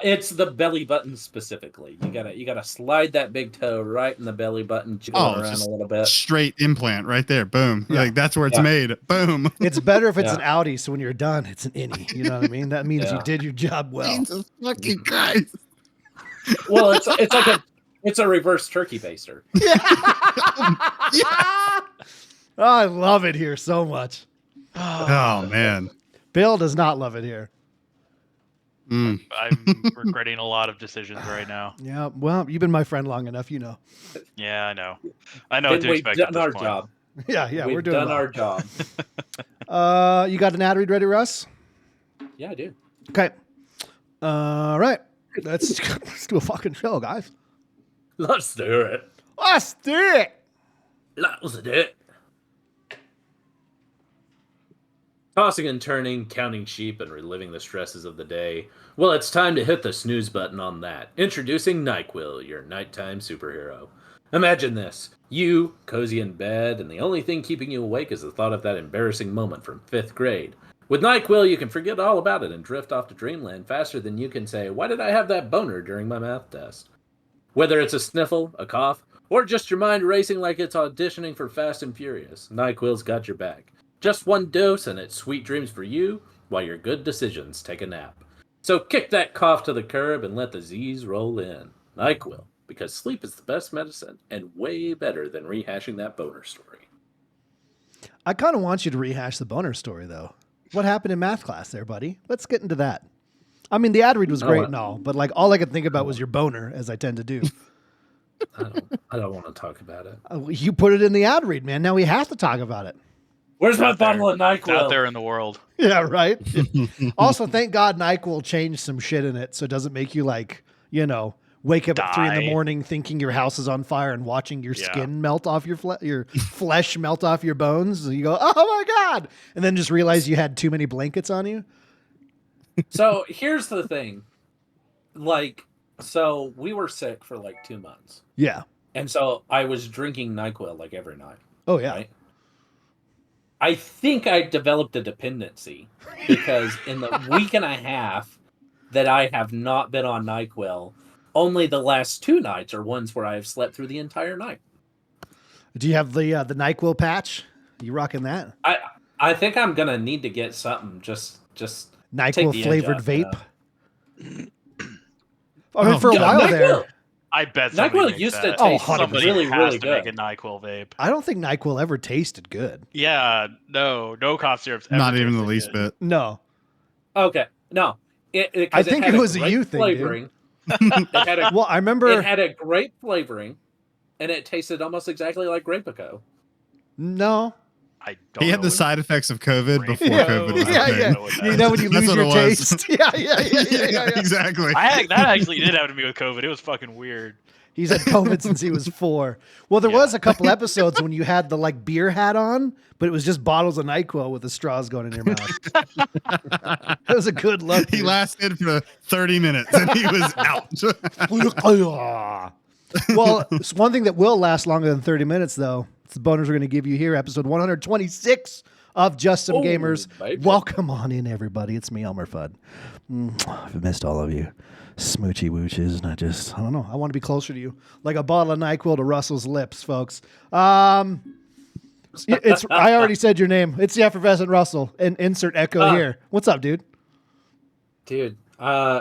It's the belly button specifically. You gotta slide that big toe right in the belly button, jiggle it around a little bit. Straight implant right there. Boom. Yeah. Like that's where it's made. Boom. It's better if it's an outie, so when you're done, it's an innie. You know what I mean? That means you did your job well. Jesus fucking Christ. Well, it's a reverse turkey baster. Yeah. Oh, I love it here so much. Oh man. Bill does not love it here. I'm regretting a lot of decisions right now. Yeah, well, you've been my friend long enough, you know. Yeah, I know. I know what to expect at this point. Job. Yeah, we've we're doing done our job. You got an ad read ready, Russ? Yeah, I do. Okay. All right. Let's do a fucking show, guys. Let's do it. Let's do it. Let's do it. Tossing and turning, counting sheep, and reliving the stresses of the day. Well, it's time to hit the snooze button on that. Introducing NyQuil, your nighttime superhero. Imagine this. You, cozy in bed, and the only thing keeping you awake is the thought of that embarrassing moment from 5th grade. With NyQuil, you can forget all about it and drift off to dreamland faster than you can say, why did I have that boner during my math test? Whether it's a sniffle, a cough, or just your mind racing like it's auditioning for Fast and Furious, NyQuil's got your back. Just one dose and it's sweet dreams for you while your good decisions take a nap. So kick that cough to the curb and let the Z's roll in. NyQuil, because sleep is the best medicine and way better than rehashing that boner story. I kind of want you to rehash the boner story, though. What happened in math class there, buddy? Let's get into that. I mean, the ad read was great and all, but like all I could think about was your boner, as I tend to do. I don't want to talk about it. You put it in the ad read, man. Now we have to talk about it. Where's my bottle of NyQuil? It's out there in the world. Yeah, right? Also, thank God NyQuil changed some shit in it so it doesn't make you like, wake up at 3 a.m. thinking your house is on fire and watching your skin melt off your flesh melt off your bones. And you go, oh my God. And then just realize you had too many blankets on you. So here's the thing. So we were sick for like 2 months. Yeah. And so I was drinking NyQuil like every night. Oh, yeah. Right? I think I developed a dependency because in the week and a half that I have not been on NyQuil, only the last 2 nights are ones where I have slept through the entire night. Do you have the NyQuil patch? You rocking that? I think I'm gonna need to get something. Just NyQuil flavored vape. I mean, for a while there. I bet NyQuil used to taste really good. Make a NyQuil vape. I don't think NyQuil ever tasted good. Yeah, no cough syrups. Not even the least bit. No. Okay, no. I think it was a you thing, flavoring. Well, I remember it had a grape flavoring, and it tasted almost exactly like Grape-A-Co. No. I don't he had the side effects of COVID before COVID was a thing. You know when you lose your taste? Yeah. Exactly. That actually did happen to me with COVID. It was fucking weird. He's had COVID since he was 4. Well, there was a couple episodes when you had the beer hat on, but it was just bottles of NyQuil with the straws going in your mouth. That was a good look. He lasted for 30 minutes and he was out. Well, it's one thing that will last longer than 30 minutes, though. It's the boners we're going to give you here, episode 126 of Just Some Gamers. Baby. Welcome on in, everybody. It's me, ELMMERFUDD. I've missed all of you. Smoochy wooches, and I don't know. I want to be closer to you. Like a bottle of NyQuil to Russell's lips, folks. I already said your name. It's the effervescent Russell. And insert echo here. What's up, dude? Dude,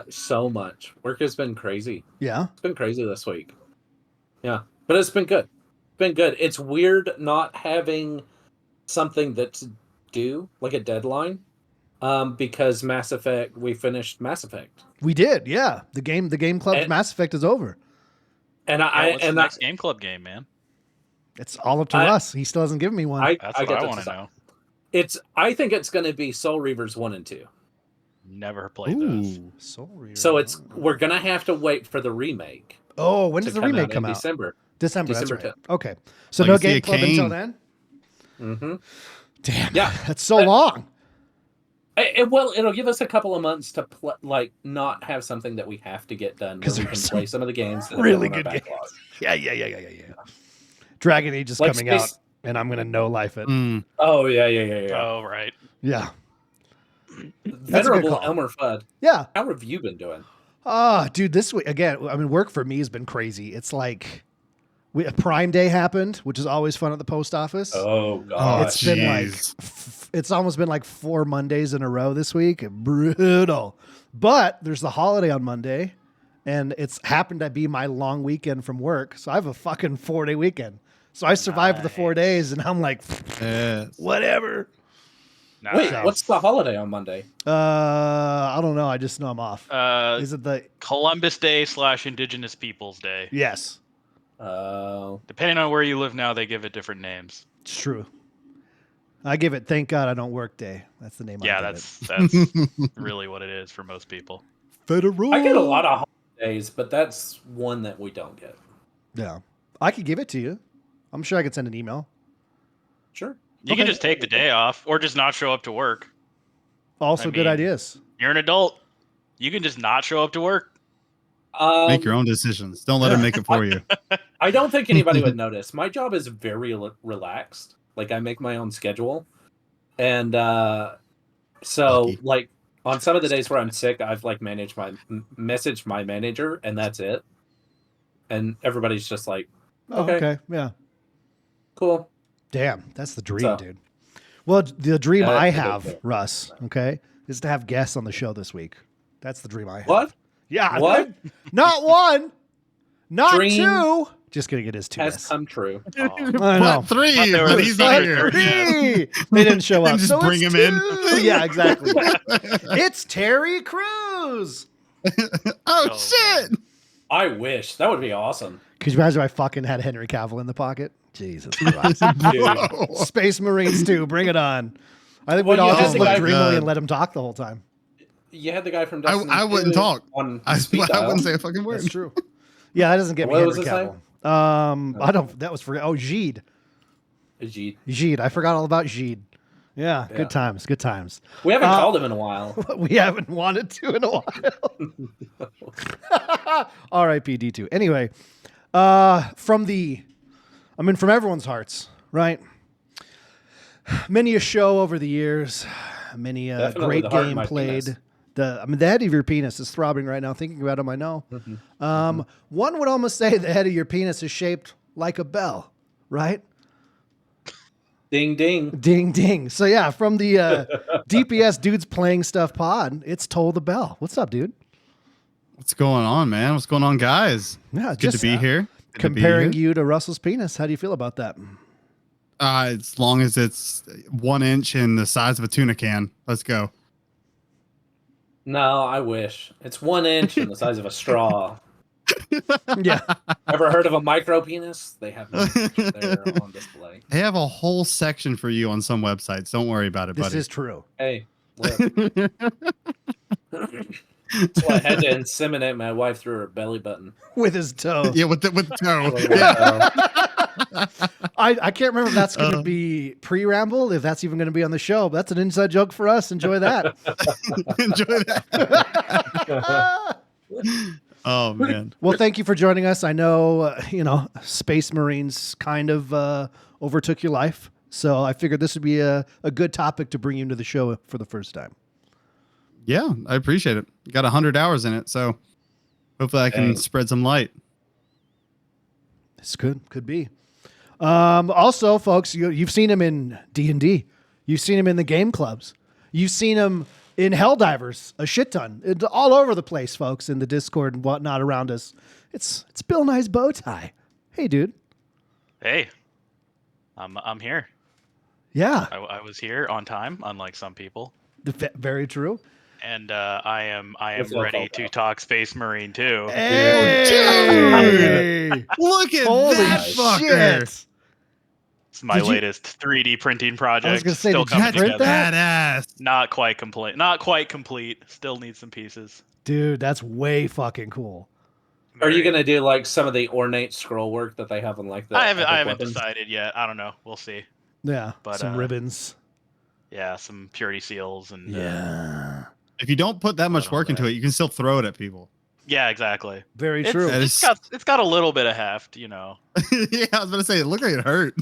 so much. Work has been crazy. Yeah? It's been crazy this week. Yeah, but it's been good. Been good. It's weird not having something that's due, like a deadline, because we finished Mass Effect. We did, yeah. The game club's Mass Effect is over. And what's the next game club game, man? It's all up to Russ. He still hasn't given me one. That's what I want to know. I think it's going to be Soul Reavers 1 and 2. Never played those. Soul Reavers. So we're going to have to wait for the remake. Oh, when does the remake come out? December. December, that's right. 10th. Okay. So no game club until then? Mm-hmm. Damn. Yeah. That's so long. It'll give us a couple of months to not have something that we have to get done. Because we can play some of the games. That really good games. Yeah. Dragon Age is coming out, and I'm going to no life it. Oh, yeah. Oh, right. Yeah. Venerable Elmer Fudd. Yeah. How have you been doing? Dude, this week again. I mean, work for me has been crazy. It's like Prime Day happened, which is always fun at the post office. Oh gosh, it's been like it's almost been like 4 Mondays in a row this week. Brutal. But there's the holiday on Monday, and it's happened to be my long weekend from work, so I have a fucking 4-day weekend. So I survived the 4 days, and I'm like, whatever. Nice. Wait, what's the holiday on Monday? I don't know. I just know I'm off. Is it the Columbus Day / Indigenous Peoples Day? Yes. Depending on where you live now, they give it different names. It's true. I give it "Thank God I Don't Work Day." That's the name. Yeah, I that's really what it is for most people. Federal. I get a lot of holidays, but that's one that we don't get. Yeah, I could give it to you. I'm sure I could send an email. Sure. You can just take the day off, or just not show up to work. Also, good ideas. You're an adult. You can just not show up to work. Make your own decisions. Don't let them make it for you. I don't think anybody would notice. My job is very relaxed. Like, I make my own schedule. And so, like, on some of the days where I'm sick, I've, like, messaged my manager, and that's it. And everybody's just like, okay. Yeah. Cool. Damn, that's the dream, dude. Well, the dream I have, Russ, is to have guests on the show this week. That's the dream I have. What? Yeah. What? Not one. Not dream 2. Just kidding. It is 2. Has come true. I know. 3, but he's not here. 3. They didn't show up. Just so bring him 2. in. Yeah, exactly. It's Terry Crews. Oh, shit. I wish. That would be awesome. Could you imagine if I fucking had Henry Cavill in the pocket? Jesus Christ. Space Marines 2, bring it on. I think we'd all just look dreamily and let him talk the whole time. You had the guy from Destiny. I wouldn't talk. I wouldn't say a fucking word. That's true. Yeah, that doesn't get me What Henry was his Cavill. I don't. That was for Jeed. Jeed. I forgot all about Jeed. Yeah, good times. Good times. We haven't called him in a while. We haven't wanted to in a while. R.I.P. D2. Anyway, from everyone's hearts, right? Many a show over the years, many a great game played. The head of your penis is throbbing right now. Thinking about him, I know. One would almost say the head of your penis is shaped like a bell, right? Ding, ding. Ding, ding. So, yeah, from the DPS Dudes Playing Stuff pod, it's TollTheBell. What's up, dude? What's going on, man? What's going on, guys? Yeah, good to be here. Comparing you to Russell's penis. How do you feel about that? As long as it's 1 inch and the size of a tuna can. Let's go. No, I wish. It's 1 inch and the size of a straw. Yeah. Ever heard of a micro penis? They have them there on display. They have a whole section for you on some websites. Don't worry about it, buddy. This is true. Hey, look. That's why I had to inseminate my wife through her belly button. With his toe. Yeah, with the toe. Yeah. I can't remember if that's going to be pre-ramble, if that's even going to be on the show. But that's an inside joke for us. Enjoy that. Enjoy that. Oh, man. Well, thank you for joining us. I know, Space Marines kind of overtook your life. So I figured this would be a good topic to bring you into the show for the first time. Yeah, I appreciate it. Got 100 hours in it, so hopefully I can spread some light. This could be. Also, folks, you've seen him in D&D. You've seen him in the game clubs. You've seen him in Helldivers a shit ton. It's all over the place, folks, in the Discord and whatnot around us. It's Bill Nye's Bowtie. Hey, dude. Hey, I'm here. Yeah, I was here on time, unlike some people. Very true. And I am ready to talk Space Marine 2. Hey! Look at Holy that fucker! Shit. It's my latest 3D printing project. I was going to say, Still did you coming print together. that? Badass. Not quite complete. Still need some pieces. Dude, that's way fucking cool. Are you gonna do like some of the ornate scroll work that they have in like the? I haven't decided yet. I don't know. We'll see. Yeah, but some ribbons. Yeah, some purity seals and. If you don't put that much work into it, you can still throw it at people. Yeah, exactly. Very true. It's got a little bit of heft, Yeah, I was gonna say it looked like it hurt.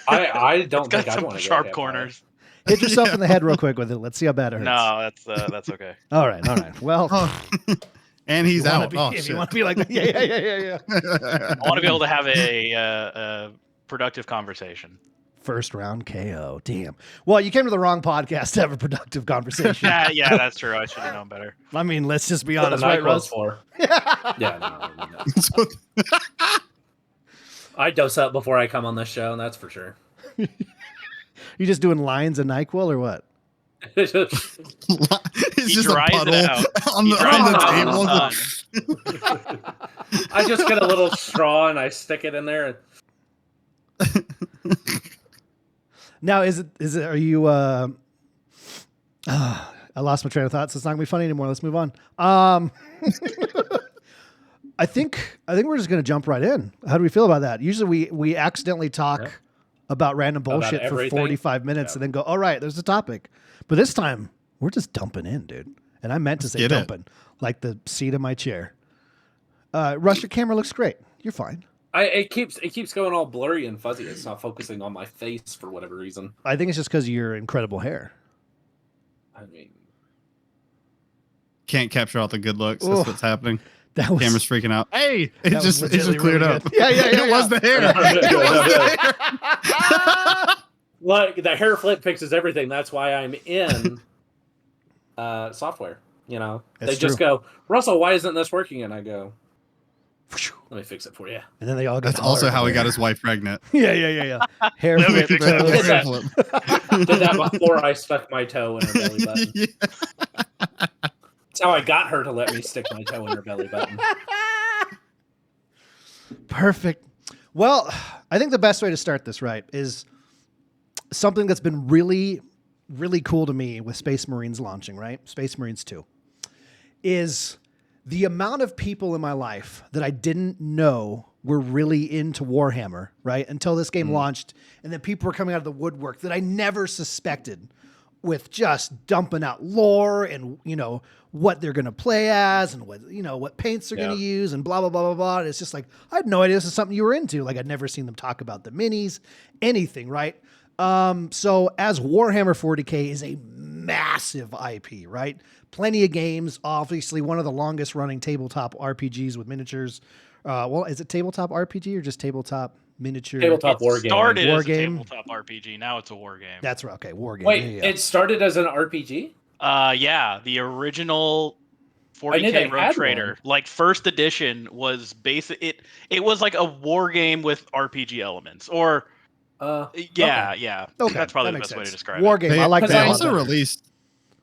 I don't it's got think I some want to sharp corners. Hit yourself in the head real quick with it. Let's see how bad it hurts. No, that's okay. All right. Well, Oh. And he's out. If you want to be like that, yeah. I want to be able to have a productive conversation. First round KO. Damn. Well, you came to the wrong podcast to have a productive conversation. Yeah, that's true. I should have known better. I mean, let's just be What honest, the right, night was Russ? for. Yeah, no. I dose up before I come on this show, and that's for sure. You just doing lines of NyQuil or what? It's He just a dries it puddle out. on He the dries it table. out. I just get a little straw and I stick it in there. Now, are you, I lost my train of thought, so it's not gonna be funny anymore. Let's move on. I think we're just gonna jump right in. How do we feel about that? Usually we accidentally talk about random bullshit for everything? 45 minutes and then go, all right, there's a topic. But this time we're just dumping in, dude. And I meant to say dumping, like the seat of my chair. Russ, your camera looks great. You're fine. It keeps going all blurry and fuzzy. It's not focusing on my face for whatever reason. I think it's just because of your incredible hair. I mean, Can't capture all the good looks. That's what's happening. That was, Camera's freaking out. Hey, it that just was cleared really up. good. Yeah. It was the hair. It was the hair. like the hair flip fixes everything. That's why I'm in software. You know, That's they just go, Russell, why isn't this working? And I go, let me fix it for you. And then they all go. That's also how he got his wife pregnant. Yeah. Hair Let me flip, fix bro. it. Hair flip. Did that before I stuck my toe in her belly button. Yeah. That's how I got her to let me stick my toe in her belly button. Perfect. Well, I think the best way to start this, right, is something that's been really, really cool to me with Space Marines launching, right? Space Marines 2 is the amount of people in my life that I didn't know were really into Warhammer, right? Until this game launched. And then people were coming out of the woodwork that I never suspected with just dumping out lore and, you know, what they're going to play as and what, you know, what paints they're going to use and blah, blah, blah, blah, blah. And it's just like, I had no idea this is something you were into. Like I'd never seen them talk about the minis, anything, right? So as Warhammer 40K is a massive IP, right? Plenty of games, obviously one of the longest running tabletop RPGs with miniatures. Well, is it tabletop RPG or just tabletop miniature? Tabletop war game. Started War as game. a tabletop RPG. Now it's a war game. That's right. Okay, war game. Wait, Yeah. it started as an RPG? Yeah, the original I knew they 40K Rogue had Trader, like first edition, was basic. It was like a war game with RPG elements, or yeah. Okay, That's probably that the makes best way to sense. describe War it. game. I like Because that. I a lot also better.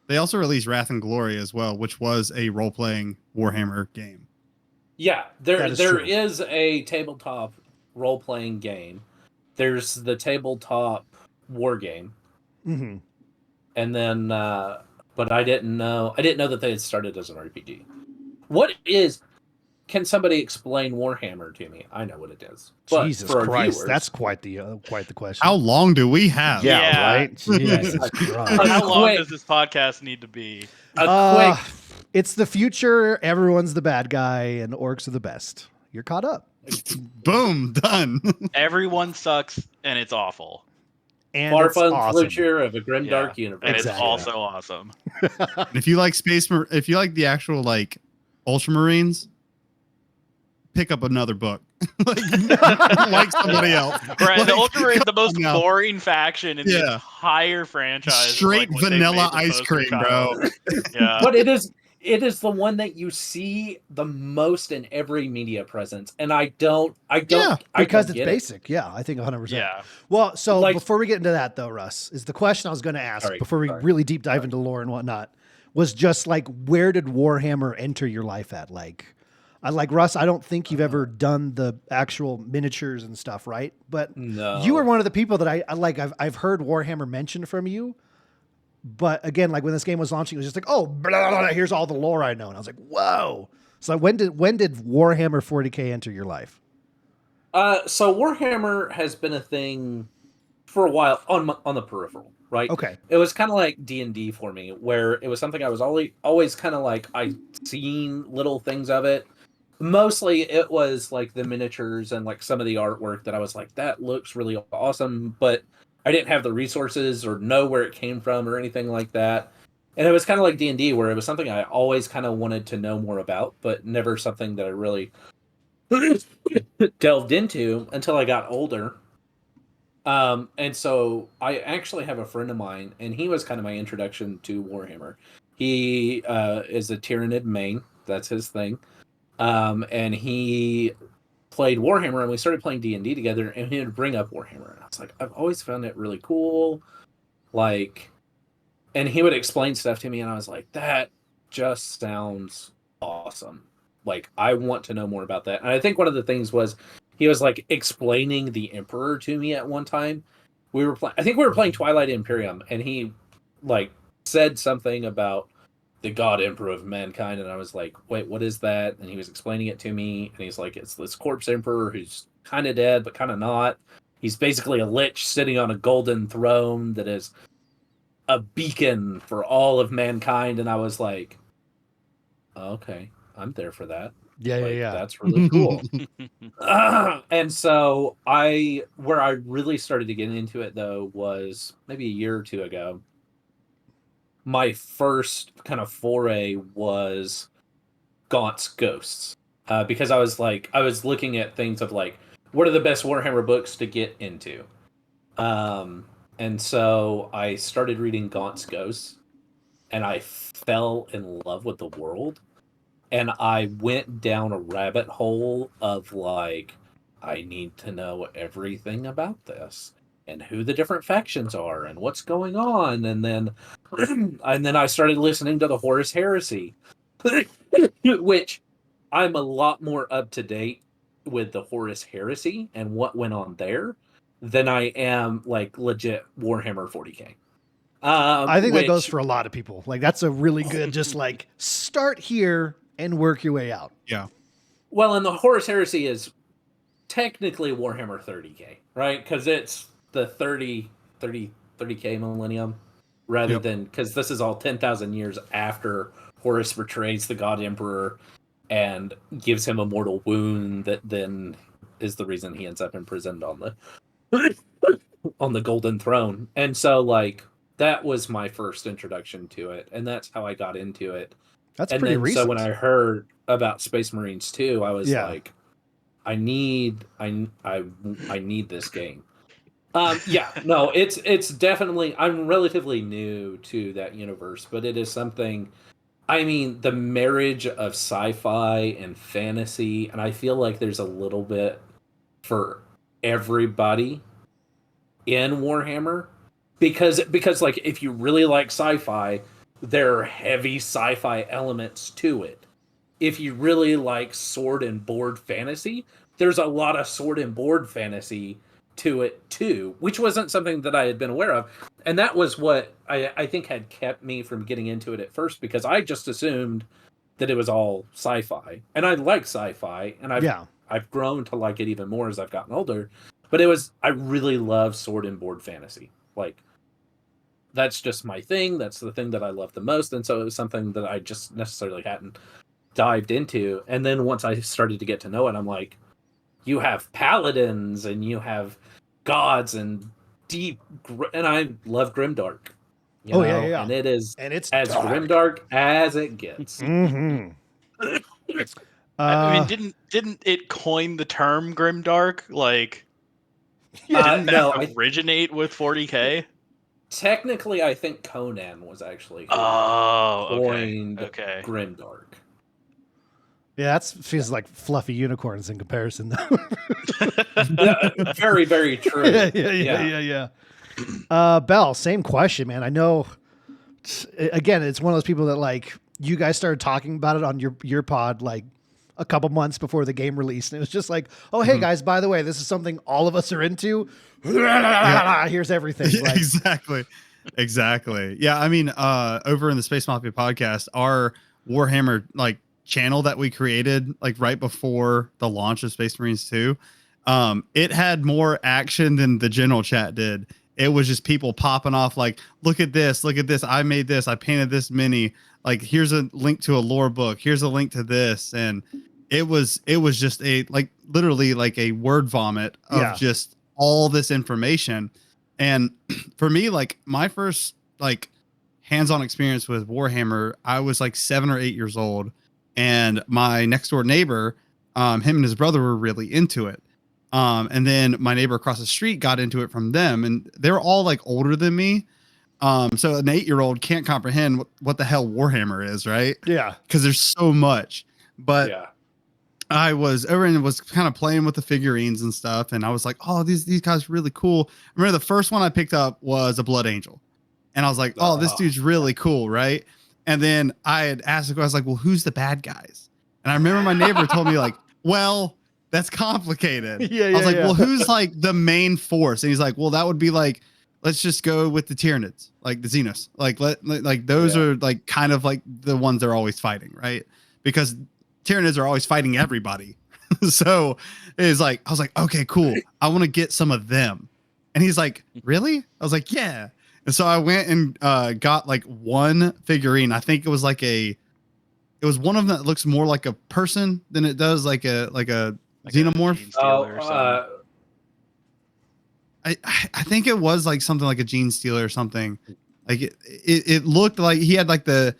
They also released Wrath and Glory as well, which was a role-playing Warhammer game. Yeah, there That is true. is a tabletop role-playing game. There's the tabletop war game. Mm-hmm. And then but I didn't know that they had started as an RPG. Can somebody explain Warhammer to me? I know what it is. But Jesus for our Christ, viewers, that's quite the question. How long do we have? Yeah. right. Jesus Christ. How long quick- does this podcast need to be? a quick It's the future. Everyone's the bad guy, and orcs are the best. You're caught up. Boom, done. Everyone sucks, and it's awful, And far it's fun awesome. future of a grim dark universe. and Exactly. it's also awesome. If you like if you like the actual like Ultramarines, pick up another book. like somebody else. Right, the Like, Ultramarine is the most come on now. boring faction in the Yeah. entire franchise. Straight like what they've vanilla made the ice poster cream, bro. child. Yeah. But it is the one that you see the most in every media presence, and I don't Because don't it's get it. basic. Yeah, I think 100%. Yeah. Well, so Like- before we get into that, though, Russ, is the question I was going to ask Sorry, before we sorry. really deep dive into lore and whatnot was just like, where did Warhammer enter your life at? Like Russ, I don't think you've ever done the actual miniatures and stuff, right? But No. you were one of the people that I like. I've heard Warhammer mentioned from you. But again, like when this game was launching, it was just like, oh, blah, blah, blah, here's all the lore I know. And I was like, whoa. So when did Warhammer 40K enter your life? So Warhammer has been a thing for a while on the peripheral, right? Okay. It was kind of like D&D for me, where it was something I was always kind of like I seen little things of it. Mostly it was like the miniatures and like some of the artwork that I was like, that looks really awesome, but I didn't have the resources or know where it came from or anything like that. And it was kind of like D&D, where it was something I always kind of wanted to know more about, but never something that I really delved into until I got older. And so I actually have a friend of mine, and he was kind of my introduction to Warhammer. He is a Tyranid main. That's his thing. And he played Warhammer, and we started playing D&D together, and he would bring up Warhammer. And I was like, I've always found it really cool. Like, and he would explain stuff to me, and I was like, that just sounds awesome. Like, I want to know more about that. And I think one of the things was he was like explaining the Emperor to me at one time. I think we were playing Twilight Imperium, and he like said something about the God Emperor of mankind, and I was like, wait, what is that? And he was explaining it to me, and he's like, it's this corpse emperor who's kind of dead, but kind of not. He's basically a lich sitting on a golden throne that is a beacon for all of mankind. And I was like, okay, I'm there for that. Yeah. That's really cool. And so where I really started to get into it, though, was maybe a year or two ago. My first kind of foray was Gaunt's Ghosts, because I was looking at things of like, what are the best Warhammer books to get into? And so I started reading Gaunt's Ghosts, and I fell in love with the world. And I went down a rabbit hole of like, I need to know everything about this and who the different factions are and what's going on. And then I started listening to the Horus Heresy, which I'm a lot more up to date with the Horus Heresy and what went on there than I am like legit Warhammer 40K. I think that goes for a lot of people. Like, that's a really good, just like start here and work your way out. Yeah. Well, and the Horus Heresy is technically Warhammer 30K, right? Because it's the 30K millennium, rather than, because this is all 10,000 years after Horus betrays the God Emperor and gives him a mortal wound that then is the reason he ends up imprisoned on the Golden Throne. And so, like, that was my first introduction to it, and that's how I got into it. That's and pretty then, recent. So when I heard about Space Marines 2, I was like, I need this game. It's definitely, I'm relatively new to that universe, but it is something. I mean, the marriage of sci-fi and fantasy, and I feel like there's a little bit for everybody in Warhammer, because like, if you really like sci-fi, there are heavy sci-fi elements to it. If you really like sword and board fantasy, there's a lot of sword and board fantasy to it too, which wasn't something that I had been aware of. And that was what I think had kept me from getting into it at first, because I just assumed that it was all sci-fi. And I like sci-fi, and I've grown to like it even more as I've gotten older. But I really love sword and board fantasy. Like, that's just my thing. That's the thing that I love the most. And so it was something that I just necessarily hadn't dived into. And then once I started to get to know it, I'm like, you have paladins and you have gods and and I love grimdark. And it is, and it's as dark. grimdark as it gets. Mm-hmm. I mean, didn't it coin the term grimdark? Like, didn't that originate with 40K? Technically, I think Conan was actually coined grimdark. Yeah, that feels like fluffy unicorns in comparison, though. Very, very true. Yeah. Bell, same question, man. I know. Again, it's one of those people that, like, you guys started talking about it on your pod like a couple months before the game released, and it was just like, oh, hey guys, by the way, this is something all of us are into. Here's everything. Like, Exactly. Yeah, I mean, over in the Space Mafia podcast, our Warhammer like channel that we created like right before the launch of Space Marines 2, it had more action than the general chat did. It was just people popping off like, look at this, I made this, I painted this mini, like, here's a link to a lore book, here's a link to this. And it was just literally like a word vomit of just all this information. And for me, like my first like hands-on experience with Warhammer, I was like 7 or 8 years old, and my next door neighbor, him and his brother were really into it. And then my neighbor across the street got into it from them, and they were all like older than me. So an 8-year-old can't comprehend what the hell Warhammer is, right? Yeah. Because there's so much. But Yeah. I was over and was kind of playing with the figurines and stuff, and I was like, "Oh, these guys are really cool." I remember the first one I picked up was a Blood Angel, and I was like, "Oh, this dude's really cool, right?" And then I had asked the question, I was like, "Well, who's the bad guys?" And I remember my neighbor told me like, "Well, that's complicated." I was like, "Well, who's like the main force?" And he's like, "Well, that would be like, let's just go with the Tyranids, like the Xenos, like those are like kind of like the ones they're always fighting, right? Because Tyranids are always fighting everybody." So it's like, I was like, "Okay, cool. I want to get some of them." And he's like, "Really?" I was like, "Yeah." And so I went and got like one figurine. I think it was like it was one of them that looks more like a person than it does like a xenomorph. I think it was like something like a Gene Stealer or something. Like it looked like he had like the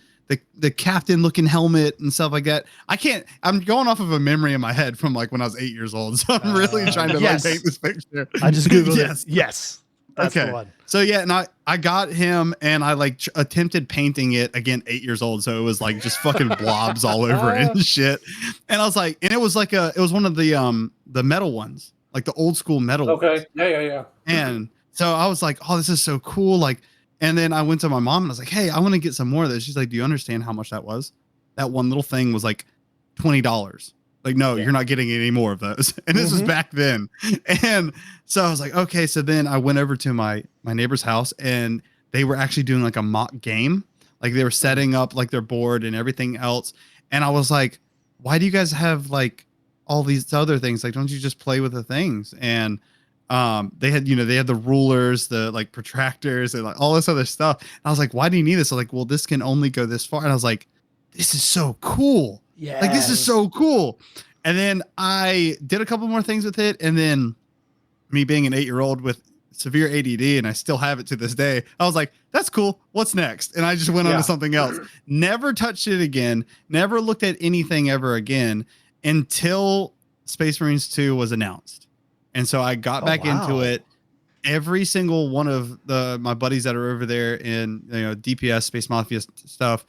captain looking helmet and stuff like that. I'm going off of a memory in my head from like when I was 8 years old. So I'm really trying to like paint this picture. I just Googled it. Yes. That's okay. the one. So yeah, and I got him and I like attempted painting it again, 8 years old. So it was like just fucking blobs all over it and shit. And I was like, and it was one of the metal ones, like the old school metal ones. Okay. Yeah. And so I was like, "Oh, this is so cool." Like, and then I went to my mom and I was like, "Hey, I want to get some more of this." She's like, "Do you understand how much that was? That one little thing was like $20. Like, no, you're not getting any more of those." And this was back then. And so I was like, okay. So then I went over to my neighbor's house, and they were actually doing like a mock game. Like they were setting up like their board and everything else. And I was like, "Why do you guys have like all these other things? Like, don't you just play with the things?" And they had the rulers, the like protractors, and like all this other stuff. And I was like, "Why do you need this?" I was like, "Well, this can only go this far." And I was like, "This is so cool." Yeah. Like, this is so cool. And then I did a couple more things with it. And then me being an 8-year-old with severe ADD, and I still have it to this day, I was like, "That's cool. What's next?" And I just went on to something else. Never touched it again. Never looked at anything ever again until Space Marines 2 was announced. And so I got back into it. Every single one of my buddies that are over there in DPS, Space Mafia stuff,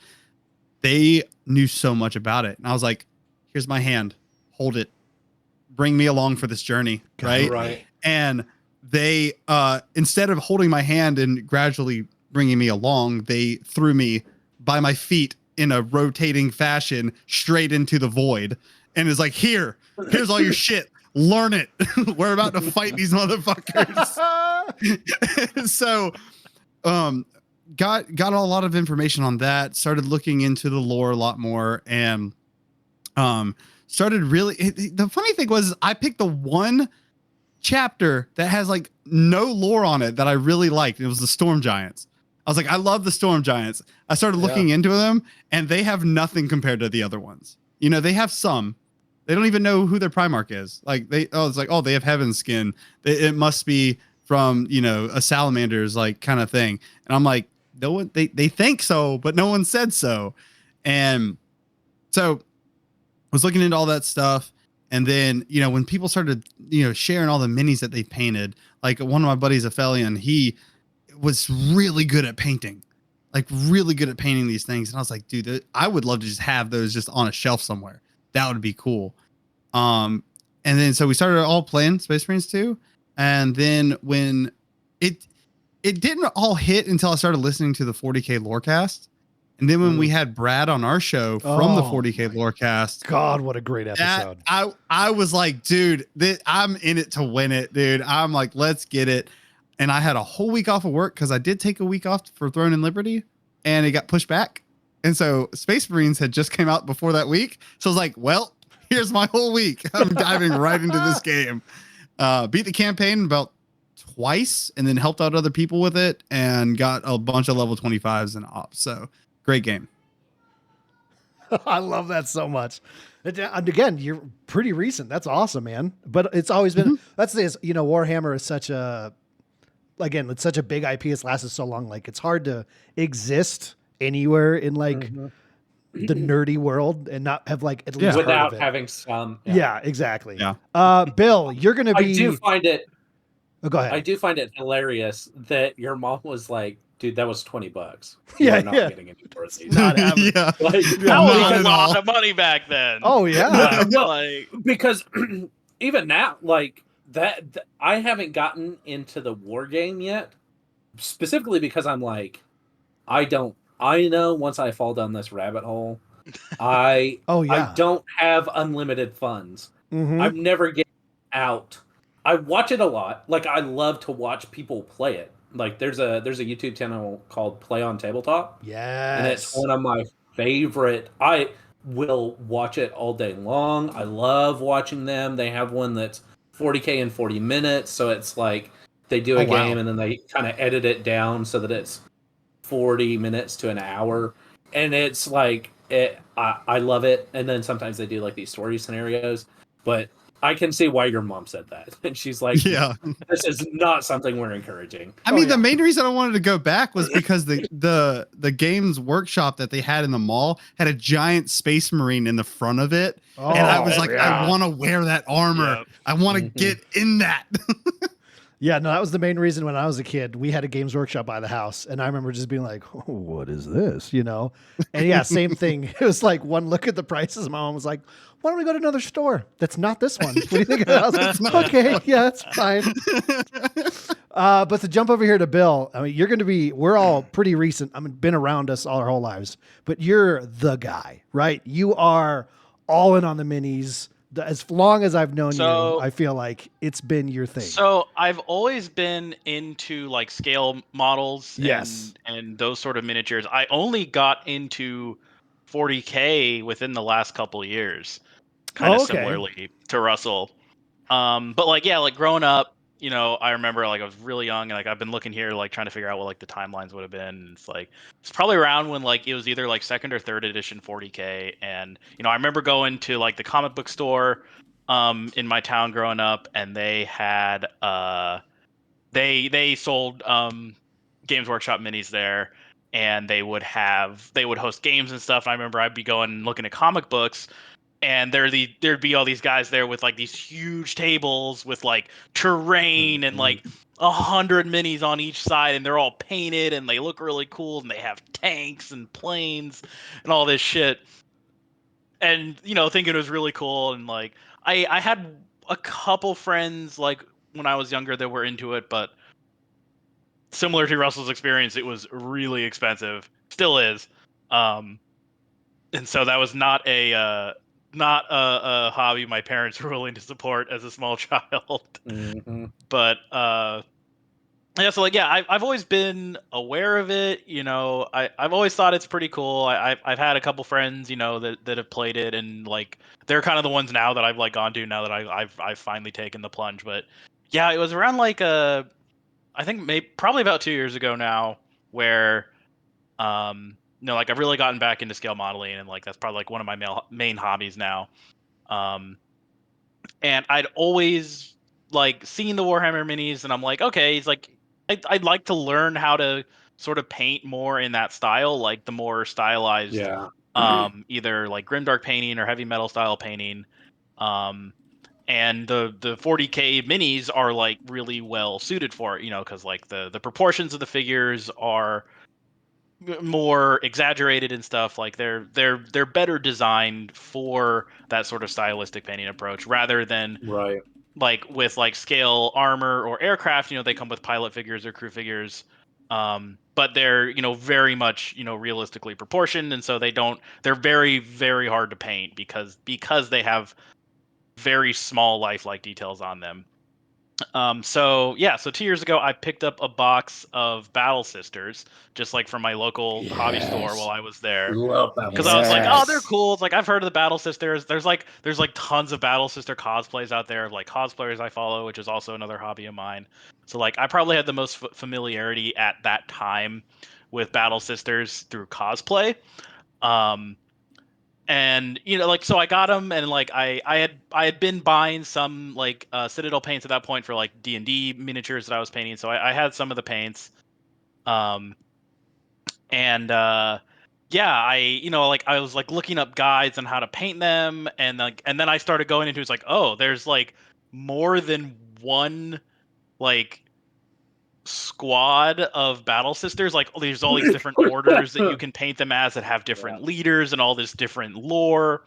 they knew so much about it. And I was like, "Here's my hand. Hold it. Bring me along for this journey." Right. And they, instead of holding my hand and gradually bringing me along, they threw me by my feet in a rotating fashion straight into the void. And it's like, here's all your shit. Learn it. We're about to fight these motherfuckers. So, got a lot of information on that, started looking into the lore a lot more, and started really the funny thing was I picked the one chapter that has like no lore on it that I really liked. It was the Storm Giants. I was like, I love the Storm Giants. I started looking into them, and they have nothing compared to the other ones. They have some. They don't even know who their Primarch is. Like they have Heaven's Skin. It must be from a Salamander's like kind of thing. And I'm like, no one. They think so, but no one said so. And so I was looking into all that stuff, and then when people started sharing all the minis that they painted, like one of my buddies, Aphelion, he was really good at painting, these things. And I was like, dude, I would love to just have those just on a shelf somewhere. That would be cool. And then so we started all playing Space Marines 2. And then when it didn't all hit until I started listening to the 40K Lorecast. And then when we had Brad on our show from the 40K Lorecast. God, what a great episode. I was like, dude, I'm in it to win it, dude. I'm like, let's get it. And I had a whole week off of work because I did take a week off for Throne and Liberty, and it got pushed back. And so Space Marines had just came out before that week. So I was like, well, here's my whole week. I'm diving right into this game. Beat the campaign about twice, and then helped out other people with it, and got a bunch of level 25s and ops. So great game. I love that so much. And again, you're pretty recent. That's awesome, man. But it's always been, that's this, Warhammer is such a again, it's such a big IP. It's lasted so long. Like it's hard to exist anywhere in like the nerdy world and not have like at least heard without of it. having some. Yeah, exactly. Yeah. Bill, you're gonna be. I do find it. Oh, go ahead. I do find it hilarious that your mom was like, "Dude, that was $20. Yeah, You're not yeah. getting any more of these." Not having. Yeah. Like, That was Not a at lot all. of money back then. Oh yeah. well, Like, because even now, like I haven't gotten into the war game yet, specifically because I'm like, I know once I fall down this rabbit hole, I Oh yeah. I don't have unlimited funds. Mhm. I'm never getting out. I watch it a lot. Like I love to watch people play it. Like there's a YouTube channel called Play on Tabletop. Yes. And it's one of my favorite. I will watch it all day long. I love watching them. They have one that's 40K in 40 minutes. So it's like they do a game and then they kind of edit it down so that it's 40 minutes to an hour. And it's like, I love it. And then sometimes they do like these story scenarios. But I can see why your mom said that. And she's like, Yeah. this is not something we're encouraging. I mean, the main reason I wanted to go back was because the games workshop that they had in the mall had a giant space marine in the front of it. And I was like, I want to wear that armor. Yep. I want to get in that. Yeah, no, that was the main reason when I was a kid. We had a Games Workshop by the house, and I remember just being like, oh, what is this? You know? And yeah, same thing. It was like one look at the prices. My mom was like, why don't we go to another store? That's not this one. What do you think of that? I was like, okay, yeah, that's fine. But to jump over here to Bill, I mean, we're all pretty recent. I mean, been around us all our whole lives, but you're the guy, right? You are all in on the minis. As long as I've known you, I feel like it's been your thing. So I've always been into like scale models Yes. and those sort of miniatures. I only got into 40K within the last couple of years, kind of similarly to Russell. But like, yeah, like growing up, you know, I remember like I was really young and like I've been looking here, like trying to figure out what like the timelines would have been. And it's like, it's probably around when like it was either like second or third edition 40K. And, you know, I remember going to like the comic book store in my town growing up, and they had they sold Games Workshop minis there, and they would host games and stuff. And I remember I'd be going and looking at comic books, and there'd be all these guys there with like these huge tables with like terrain and like 100 minis on each side, and they're all painted and they look really cool, and they have tanks and planes and all this shit. And you know, thinking it was really cool, and like I had a couple friends like when I was younger that were into it, but similar to Russell's experience, it was really expensive, still is. And so that was not a hobby my parents were willing to support as a small child. But yeah, so like, yeah, I've always been aware of it. You know, I've always thought it's pretty cool. I've had a couple friends, you know, that have played it, and like they're kind of the ones now that I've like gone to now that I've finally taken the plunge. But yeah, it was around like I think probably about 2 years ago now, where you know, like I've really gotten back into scale modeling, and like that's probably like one of my main hobbies now. And I'd always like seen the Warhammer minis, and I'm like, okay, it's like I'd like to learn how to sort of paint more in that style, like the more stylized, either like grimdark painting or heavy metal style painting. And the 40K minis are like really well suited for it, you know, because like the proportions of the figures are more exaggerated and stuff. Like they're better designed for that sort of stylistic painting approach rather than like with like scale armor or aircraft. You know, they come with pilot figures or crew figures, but they're, you know, very much, you know, realistically proportioned, and so they're very, very hard to paint because they have very small lifelike details on them. So 2 years ago, I picked up a box of Battle Sisters, just like from my local hobby store while I was there. Because I was like, oh, they're cool. It's like I've heard of the Battle Sisters. There's like tons of Battle Sister cosplays out there of like cosplayers I follow, which is also another hobby of mine. So like I probably had the most familiarity at that time with Battle Sisters through cosplay. And like, so I got them, and like I had been buying some like Citadel paints at that point for like D&D miniatures that I was painting, so I had some of the paints. And yeah, like I was like looking up guides on how to paint them, and then I started going into, it's like, oh, there's like more than one like squad of battle sisters. Like, there's all these different orders that you can paint them as that have different leaders and all this different lore.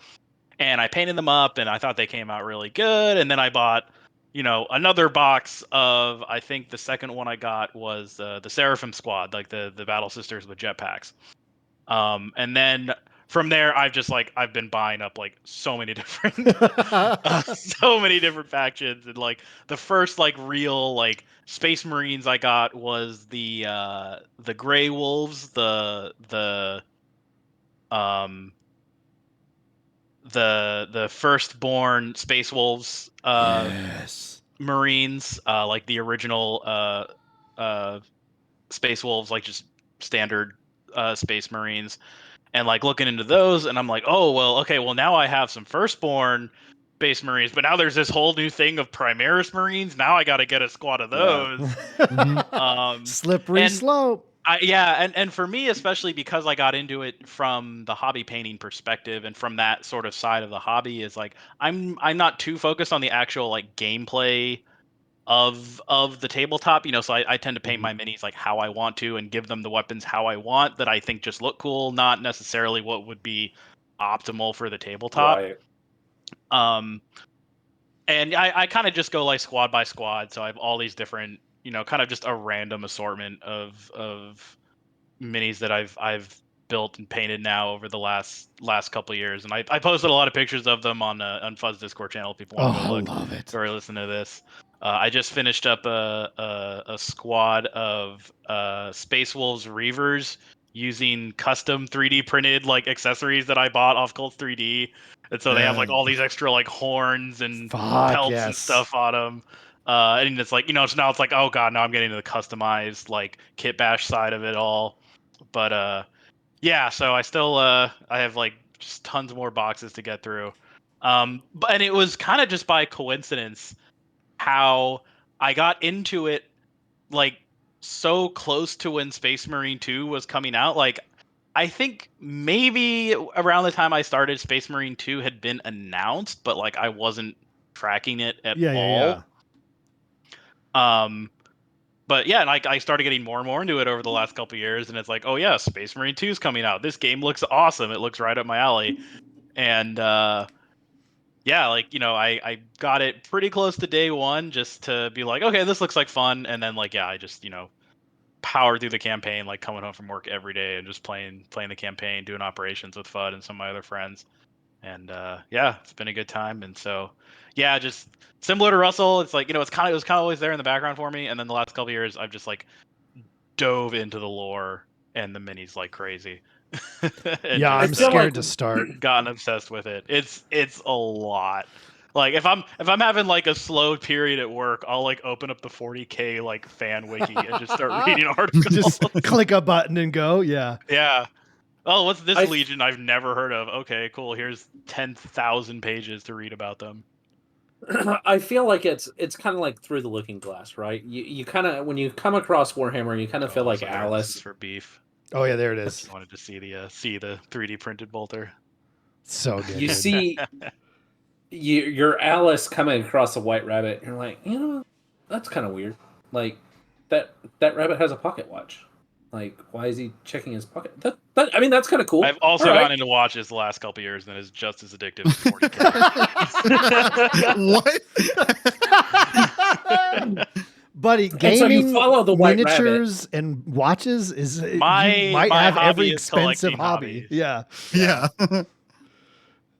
And I painted them up, and I thought they came out really good. And then I bought another box of, I think the second one I got was the Seraphim squad, like the battle sisters with jetpacks. And then from there, I've been buying up like so many different so many different factions. And like the first like real like Space Marines I got was the Grey Wolves, the firstborn Space Wolves Yes. Marines, like the original Space Wolves, like just standard Space Marines. And like looking into those, and I'm like, oh well, okay, well now I have some firstborn Space Marines, but now there's this whole new thing of Primaris Marines. Now I got to get a squad of those. Slippery and slope. and for me, especially because I got into it from the hobby painting perspective, and from that sort of side of the hobby, is like I'm not too focused on the actual like gameplay of the tabletop, so I tend to paint my minis like how I want to, and give them the weapons how I want, that I think just look cool, not necessarily what would be optimal for the tabletop. Right. And I kind of just go like squad by squad, so I have all these different, kind of just a random assortment of minis that I've built and painted now over the last couple of years. And I posted a lot of pictures of them on Fudd's Discord channel if people want to go look. I love it. Or listen to this. I just finished up a squad of Space Wolves Reavers using custom 3D printed like accessories that I bought off Cult 3D. And so they have like all these extra like horns and pelts and stuff on them. And it's like, so now it's like, oh god, now I'm getting into the customized like kit bash side of it all. But yeah, so I still I have like just tons more boxes to get through. And it was kind of just by coincidence how I got into it, like so close to when Space Marine 2 was coming out. Like I think maybe around the time I started, Space Marine 2 had been announced, but like I wasn't tracking it at all. But yeah, and I started getting more and more into it over the last couple of years, and it's like, oh yeah, Space Marine 2 is coming out. This game looks awesome. It looks right up my alley. And yeah, like, I got it pretty close to day one just to be like, okay, this looks like fun. And then like, yeah, I just, powered through the campaign, like coming home from work every day and just playing the campaign, doing operations with Fudd and some of my other friends. And yeah, it's been a good time. And so yeah, just similar to Russell, it's like, it was kind of always there in the background for me. And then the last couple of years, I've just like dove into the lore and the minis like crazy. Yeah, I'm scared to start. Gotten obsessed with it. It's a lot. Like if I'm having like a slow period at work, I'll like open up the 40K like fan wiki and just start reading articles. Just click a button and go. Yeah. Yeah. Oh, what's this legion I've never heard of? Okay, cool. Here's 10,000 pages to read about them. I feel like it's kind of like Through the Looking Glass, right? You kind of, when you come across Warhammer, you kind of feel like Alice for beef. Oh yeah, there it is. I wanted to see the 3D printed bolter. So good. You see, you're Alice coming across a white rabbit, and you're like, that's kind of weird. Like that rabbit has a pocket watch. Like, why is he checking his pocket? I mean, that's kind of cool. I've also gotten into watches the last couple of years, and it's just as addictive as 40K. What? Buddy, gaming, follow the white miniatures, rabbit. And watches is my you might have every expensive hobby. Hobbies. Yeah.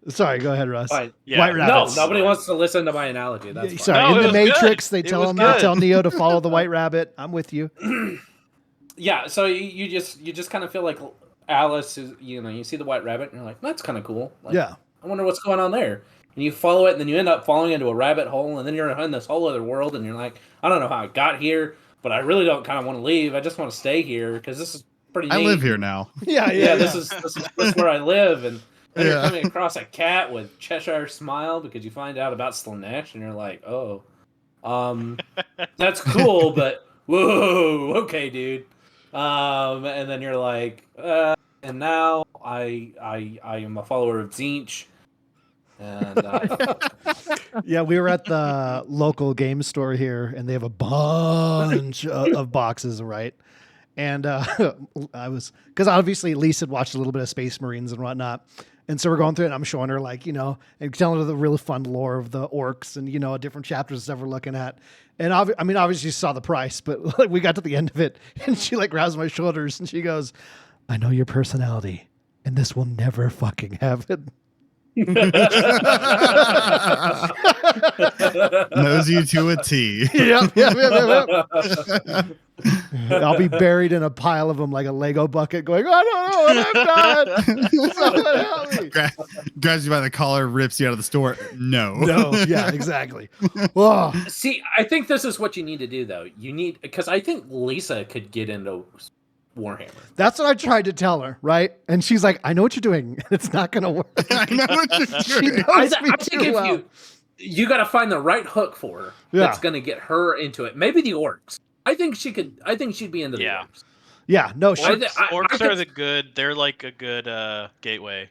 Sorry, go ahead, Russ. Yeah. White rabbits. No, nobody wants to listen to my analogy. That's fine. Sorry, No, in the Matrix, good. they tell Neo to follow the white rabbit. I'm with you. Yeah, so you just kind of feel like Alice is, you see the white rabbit, and you're like, that's kind of cool. Like, Yeah. I wonder what's going on there. And you follow it, and then you end up falling into a rabbit hole, and then you're in this whole other world, and you're like, I don't know how I got here, but I really don't kind of want to leave. I just want to stay here because this is pretty neat. I live here now. Yeah. This is where I live, and Then you're coming across a cat with Cheshire Smile because you find out about Slanesh and you're like, oh, that's cool, but whoa, okay, dude. And then you're like, and now I am a follower of Zinch. And Yeah, we were at the local game store here, and they have a bunch of boxes, right? And I was, because obviously Lisa had watched a little bit of Space Marines and whatnot. And so we're going through it, and I'm showing her, like, and telling her the really fun lore of the orcs and, different chapters and stuff we're looking at. And obviously she saw the price, but like, we got to the end of it, and she like grabs my shoulders and she goes, I know your personality, and this will never fucking happen. Knows you to a T. Yep. I'll be buried in a pile of them like a Lego bucket going, I don't know what I've done. Someone help me. Grabs you by the collar, rips you out of the store. No. Yeah, exactly. Whoa. See, I think this is what you need to do, though. Because I think Lisa could get into Warhammer. That's what I tried to tell her, right? And she's like, I know what you're doing. It's not going to work. I know what you're She doing. knows I me think too if well. you got to find the right hook for her that's going to get her into it. Maybe the orcs. I think she'd be into the orcs. Yeah, no, Orcs are they're like a good gateway.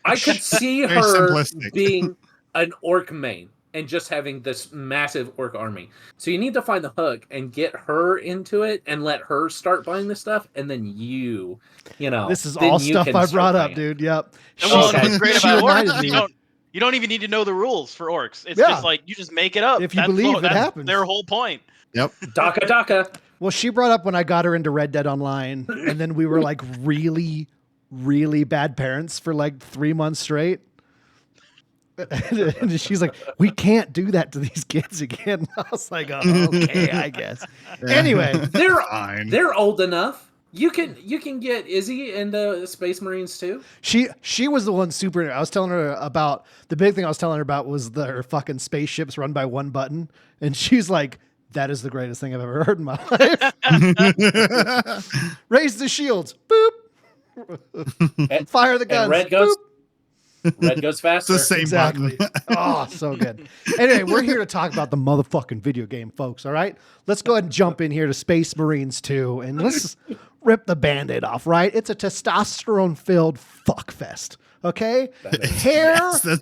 I could see Very her simplistic. being an orc main and just having this massive orc army. So you need to find the hook and get her into it and let her start buying the stuff, and then this is all stuff I brought up, dude. Yep. Well, what's great about reminded orcs, me. you don't even need to know the rules for orcs. It's just like you just make it up. If you believe it happens. Their whole point. Yep. Daka. Well, she brought up when I got her into Red Dead Online, and then we were like really, really bad parents for like 3 months straight. And she's like, we can't do that to these kids again. I was like, oh, okay, I guess. Anyway, they're old enough. You can get Izzy into Space Marines too. She was the one super. I was telling her about the big thing. I was telling her about was her fucking spaceships run by one button, and she's like, that is the greatest thing I've ever heard in my life. Raise the shields, boop. Fire the guns, and red goes. boop. Red goes faster. It's the same Exactly. Oh, so good. Anyway, we're here to talk about the motherfucking video game, folks. All right, let's go ahead and jump in here to Space Marines 2, and let's rip the Band-Aid off. Right, it's a testosterone-filled fuck fest. Okay, hair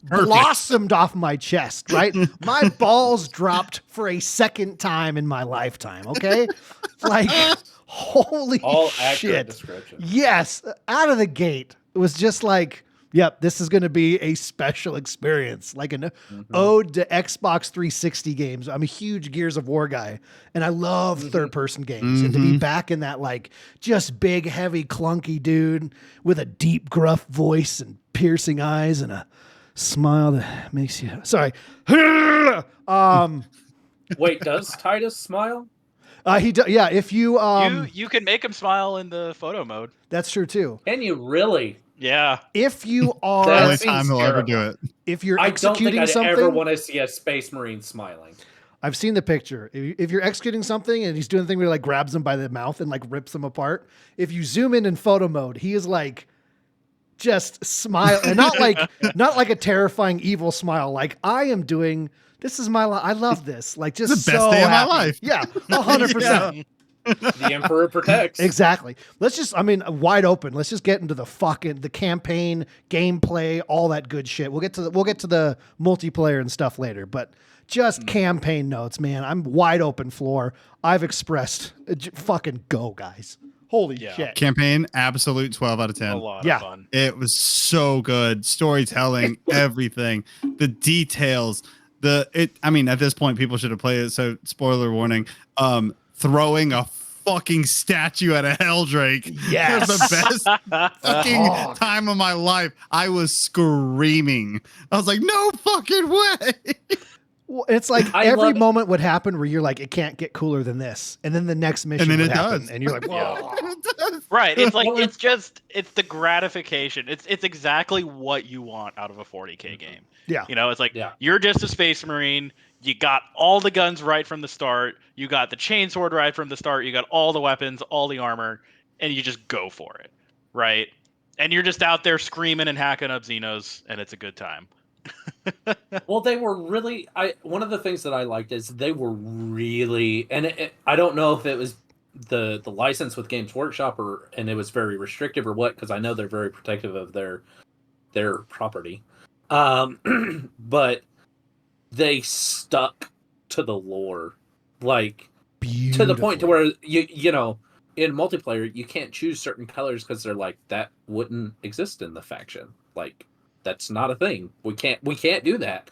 blossomed off my chest. Right, my balls dropped for a second time in my lifetime. Okay, like holy all accurate shit. Description. Yes, out of the gate, it was just like, yep, this is going to be a special experience, like an ode to Xbox 360 games. I'm a huge Gears of War guy, and I love third-person games. And to be back in that, like, just big, heavy, clunky dude with a deep, gruff voice and piercing eyes and a smile that makes you... Sorry. Wait, does Titus smile? He does. Yeah, if you... You can make him smile in the photo mode. That's true, too. Can you really? Yeah. If you are... That Only seems time he'll ever terrible. do it. If you're I executing don't think I'd something... ever want to see a Space Marine smiling. I've seen the picture. If you're executing something and he's doing the thing where he like grabs him by the mouth and like rips him apart, if you zoom in photo mode, he is like just smile, and not like a terrifying evil smile. Like, I am doing, this is my life. I love this. Like, just the best so day of my happy. life. Yeah, 100%. The Emperor protects. Exactly. Let's just, wide open. Let's just get into the campaign, gameplay, all that good shit. We'll get to the multiplayer and stuff later, but just campaign notes, man. I'm wide open floor. I've expressed, fucking go, guys. Holy shit. Campaign, absolute 12 out of 10. A lot of fun. It was so good. Storytelling, everything, the details, at this point people should have played it. So spoiler warning, throwing a fucking statue at a Helldrake. Yes. Was the best fucking time of my life. I was screaming. I was like, no fucking way. Well, it's like every moment would happen where you're like, it can't get cooler than this, and then the next mission And then would it happen, does. and you're like, whoa. Right. It's like it's the gratification. It's exactly what you want out of a 40K game. Yeah. It's like you're just a Space Marine. You got all the guns right from the start. You got the chainsword right from the start. You got all the weapons, all the armor, and you just go for it. Right. And you're just out there screaming and hacking up Xenos, and it's a good time. Well, they were really. One of the things that I liked is they were really, and I don't know if it was the license with Games Workshop and it was very restrictive or what, because I know they're very protective of their property, but they stuck to the lore, like to the point to where you know in multiplayer you can't choose certain colors because they're like that wouldn't exist in the faction, like that's not a thing. We can't do that.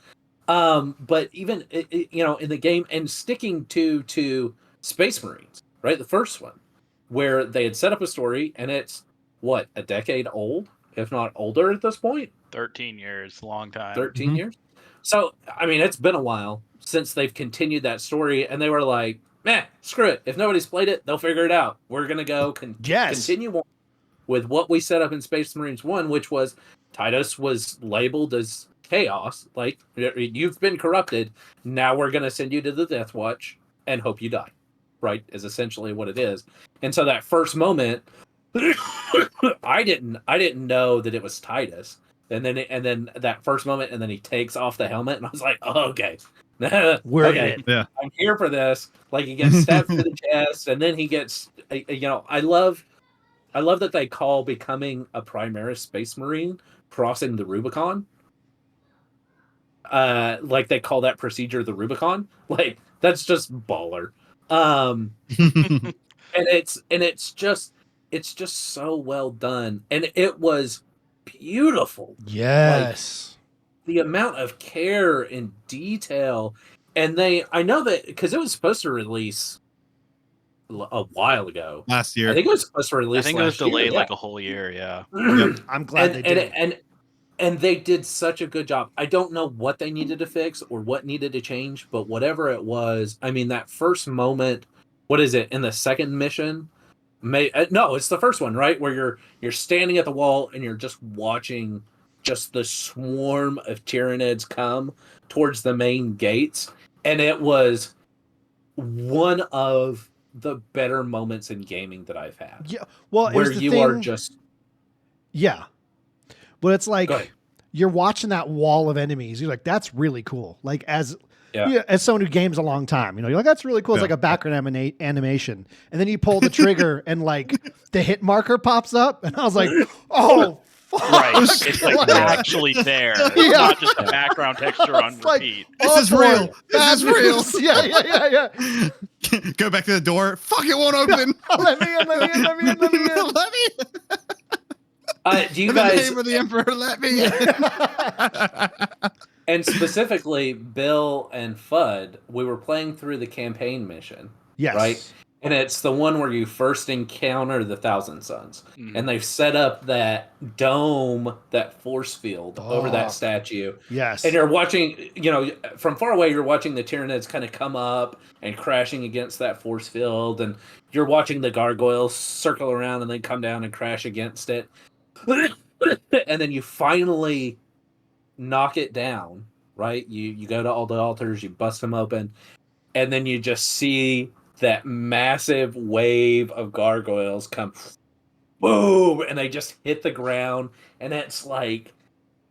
But even you know in the game and sticking to Space Marines, right? The first one, where they had set up a story and it's what, a decade old, if not older at this point. 13 years, long time. 13 years. So I mean, it's been a while since they've continued that story, and they were like, "Meh, screw it. If nobody's played it, they'll figure it out. We're gonna go continue on with what we set up in Space Marines 1, which was Titus was labeled as chaos. Like, you've been corrupted. Now we're going to send you to the Death Watch and hope you die." Right? Is essentially what it is. And so that first moment, I didn't know that it was Titus. And then that first moment, and then he takes off the helmet, and I was like, oh, okay. Okay. Yeah. I'm here for this. Like, he gets stabbed to the chest, and then he gets, you know, I love that they call becoming a Primaris Space Marine crossing the Rubicon. Like they call that procedure the Rubicon. Like, that's just baller. And it's just so well done, and it was beautiful. Yes. Like, the amount of care and detail, and I know that because it was supposed to release a while ago. Last year. I think it was supposed to release. I think it was delayed year, like a whole year. Yeah. Yep. I'm glad they did. And they did such a good job. I don't know what they needed to fix or what needed to change, but whatever it was, I mean, that first moment, what is it, in the second mission? No, it's the first one, right? Where you're standing at the wall and you're just watching just the swarm of Tyranids come towards the main gates. And it was one of the better moments in gaming that I've had. Yeah. Well, where you are just. Yeah. But it's like you're watching that wall of enemies. You're like, that's really cool. Like as someone who games a long time, you know, you're like, that's really cool. It's like a background animation. And then you pull the trigger and like the hit marker pops up. And I was like, oh, fuck. Right. It's like actually there. It's not just a background texture on repeat. This is real. This is real. Yeah. Go back to the door. Fuck, it won't open. Let me in. Let me in. Do you guys? In the name of the Emperor, let me in. And specifically, Bill and Fudd, we were playing through the campaign mission. Yes. Right? And it's the one where you first encounter the Thousand Suns. And they've set up that dome, that force field over that statue. Yes. And you're watching, you know, from far away, you're watching the Tyranids kind of come up and crashing against that force field. And you're watching the gargoyles circle around and then come down and crash against it. And then you finally knock it down, right? You go to all the altars, you bust them open, and then you just see that massive wave of gargoyles come, boom, and they just hit the ground, and it's like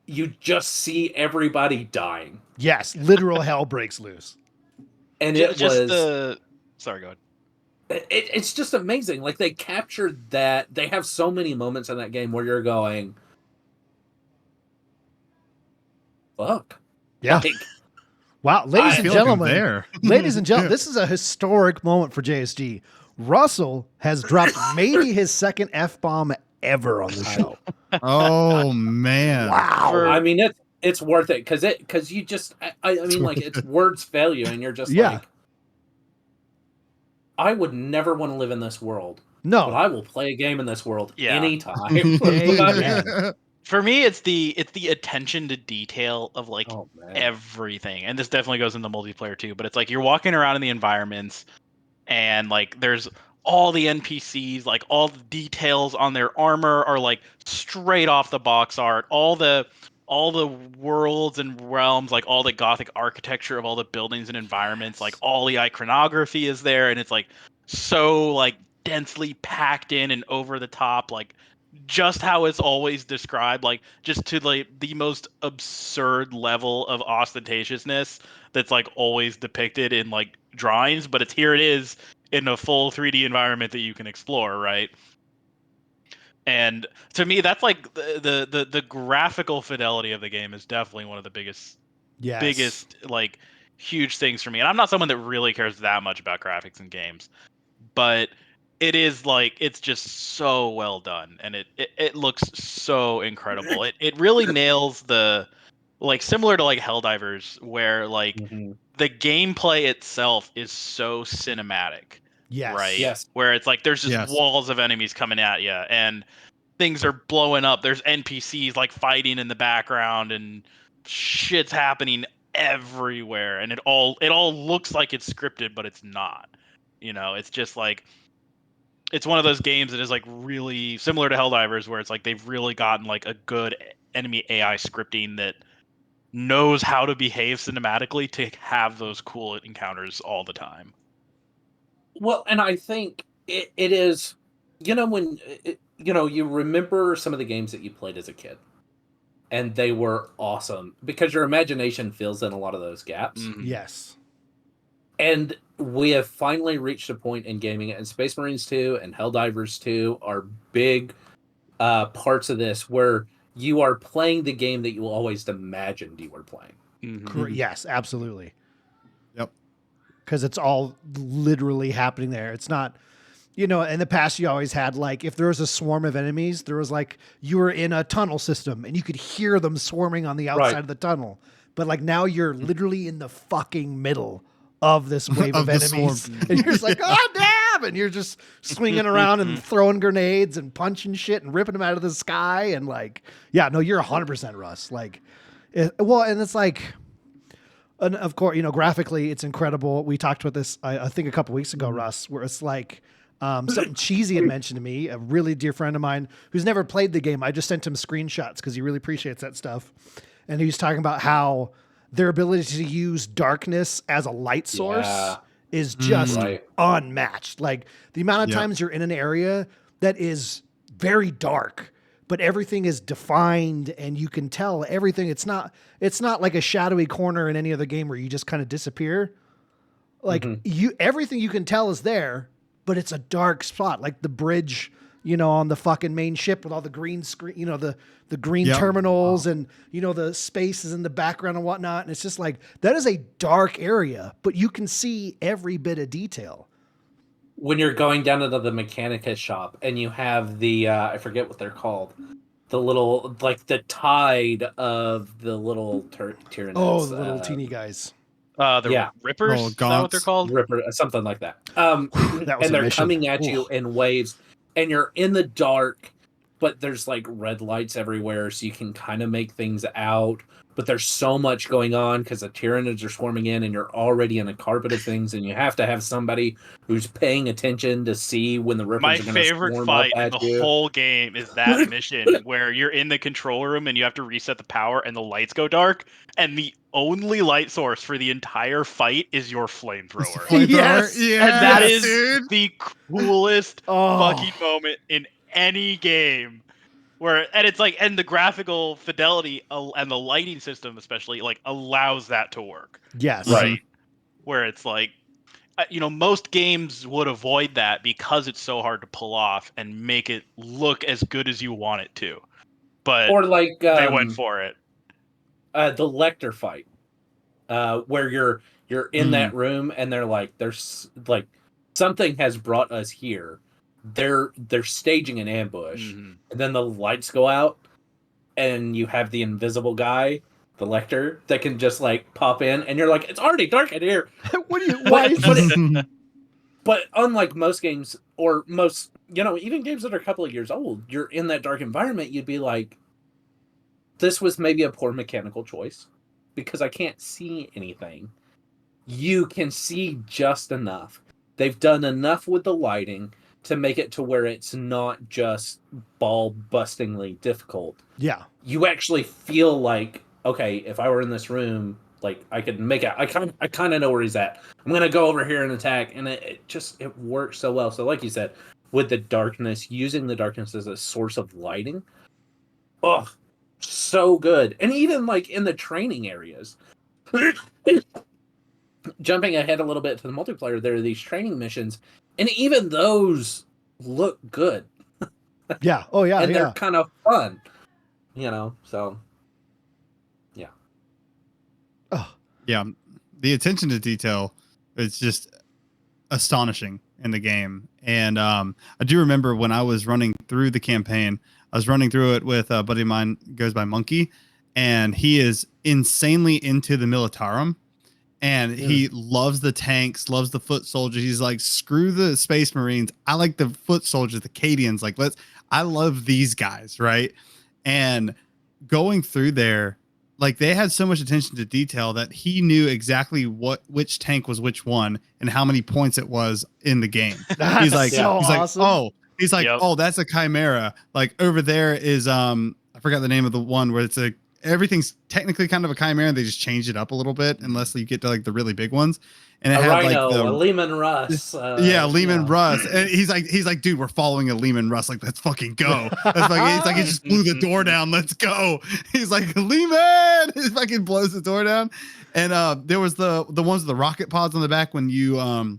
you just see everybody dying. Yes, literal hell breaks loose. And sorry, go ahead. It's just amazing. Like, they captured that. They have so many moments in that game where you're going, fuck. Yeah. Like, wow, ladies and gentlemen, Yeah. This is a historic moment for JSG. Russell has dropped maybe his second F-bomb ever on the show. Oh man! Wow. I mean, it's worth it because you just I mean, like, it's words fail you, and you're just like, I would never want to live in this world. No, but I will play a game in this world anytime. For me, it's the attention to detail of like everything, and this definitely goes into multiplayer too. But it's like you're walking around in the environments, and like there's all the NPCs, like all the details on their armor are like straight off the box art. All the worlds and realms, like all the Gothic architecture of all the buildings and environments, like all the iconography is there, and it's like so like densely packed in and over the top, like just how it's always described, like just to like the most absurd level of ostentatiousness that's like always depicted in like drawings, but here it is in a full 3D environment that you can explore, right? And to me, that's like the graphical fidelity of the game is definitely one of the biggest like huge things for me. And I'm not someone that really cares that much about graphics in games, but it is like it's just so well done, and it looks so incredible. It really nails the like similar to like Helldivers, where like the gameplay itself is so cinematic, right? Yes. Where it's like there's just Yes. walls of enemies coming at you, and things are blowing up. There's NPCs like fighting in the background, and shit's happening everywhere, and it all looks like it's scripted, but it's not. It's just like it's one of those games that is like really similar to Helldivers, where it's like they've really gotten like a good enemy AI scripting that knows how to behave cinematically to have those cool encounters all the time. Well, and I think it is, when you remember some of the games that you played as a kid, and they were awesome because your imagination fills in a lot of those gaps. Mhm. Yes. And we have finally reached a point in gaming, and Space Marines 2 and Helldivers 2 are big parts of this where you are playing the game that you always imagined you were playing. Mhm. Yes, absolutely. Yep. Because it's all literally happening there. It's not, in the past you always had like, if there was a swarm of enemies, there was like, you were in a tunnel system and you could hear them swarming on the outside of the tunnel. But like now you're literally in the fucking middle of this wave of enemies. And you're just like, oh, damn. And you're just swinging around and throwing grenades and punching shit and ripping them out of the sky. And like, yeah, no, you're 100% Russ. Like, and it's like, and of course, graphically, it's incredible. We talked about this, I think, a couple weeks ago, Russ, where it's like something Cheesy had mentioned to me, a really dear friend of mine who's never played the game. I just sent him screenshots because he really appreciates that stuff. And he was talking about how their ability to use darkness as a light source is just unmatched. Like the amount of times you're in an area that is very dark, but everything is defined and you can tell everything. It's not like a shadowy corner in any other game where you just kind of disappear. Like everything you can tell is there, but it's a dark spot, like the bridge, on the fucking main ship with all the green screen, the green terminals and, the spaces in the background and whatnot. And it's just like, that is a dark area, but you can see every bit of detail. When you're going down into the Mechanica shop and you have the, I forget what they're called, the little, like the tide of the little Tyranids. Oh, the little teeny guys. Rippers, is that what they're called? Ripper, something like that. That was and they're coming at you in waves, and you're in the dark, but there's like red lights everywhere, so you can kind of make things out. But there's so much going on because the Tyranids are swarming in, and you're already in a carpet of things, and you have to have somebody who's paying attention to see when the Rippers My are going to favorite swarm fight up in at the you. whole game is that mission where you're in the control room and you have to reset the power and the lights go dark, and the only light source for the entire fight is your flamethrower. Yes, And that is dude. the coolest fucking moment in any game. And the graphical fidelity and the lighting system especially like allows that to work. Yes. Right. Where it's like, most games would avoid that because it's so hard to pull off and make it look as good as you want it to. But Or like they went for it. The Lecter fight, where you're in that room and they're like, there's like something has brought us here. They're staging an ambush, and then the lights go out, and you have the invisible guy, the Lecter, that can just like pop in, and you're like, it's already dark in here. What do you? Why is this? But unlike most games, or most, even games that are a couple of years old, you're in that dark environment, you'd be like, this was maybe a poor mechanical choice because I can't see anything. You can see just enough. They've done enough with the lighting to make it to where it's not just ball-bustingly difficult. Yeah. You actually feel like, okay, if I were in this room, like I could make out. I kind of know where he's at. I'm gonna go over here and attack, and it works so well. So, like you said, with the darkness, using the darkness as a source of lighting. Oh, so good. And even like in the training areas. Jumping ahead a little bit to the multiplayer, there are these training missions, and even those look good. Yeah. Oh yeah. And yeah. they're kind of fun. So yeah. Oh. Yeah. The attention to detail is just astonishing in the game. And I do remember when I was running through the campaign, I was running through it with a buddy of mine, goes by Monkey, and he is insanely into the Militarum. And he loves the tanks, loves the foot soldiers. He's like, screw the Space Marines. I like the foot soldiers, the Cadians. Like, I love these guys, right? And going through there, like they had so much attention to detail that he knew exactly which tank was which one and how many points it was in the game. He's like, awesome. Oh, that's a Chimera. Like over there is I forgot the name of the one where it's everything's technically kind of a Chimera. They just changed it up a little bit unless you get to like the really big ones. And it a had Rhino, like a Lehman Russ. Lehman Russ. And he's like, dude, we're following a Lehman Russ. Like, let's fucking go. It's like he just blew the door down. Let's go. He's like, Lehman. He fucking blows the door down. And there was the ones with the rocket pods on the back when you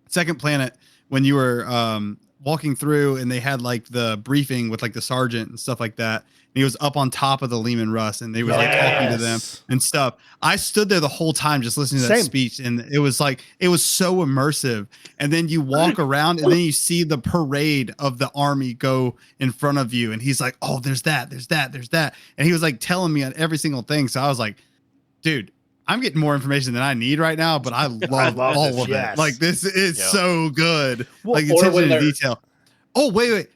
Second Planet, when you were walking through and they had like the briefing with like the sergeant and stuff like that. And he was up on top of the Lehman Russ and they were like talking to them and stuff. I stood there the whole time just listening to that speech, and it was like, it was so immersive. And then you walk around and then you see the parade of the army go in front of you. And he's like, oh, there's that. And he was like telling me on every single thing. So I was like, dude, I'm getting more information than I need right now, but I love all of it. Like, this is so good. Well, like, attention to detail. Oh, wait.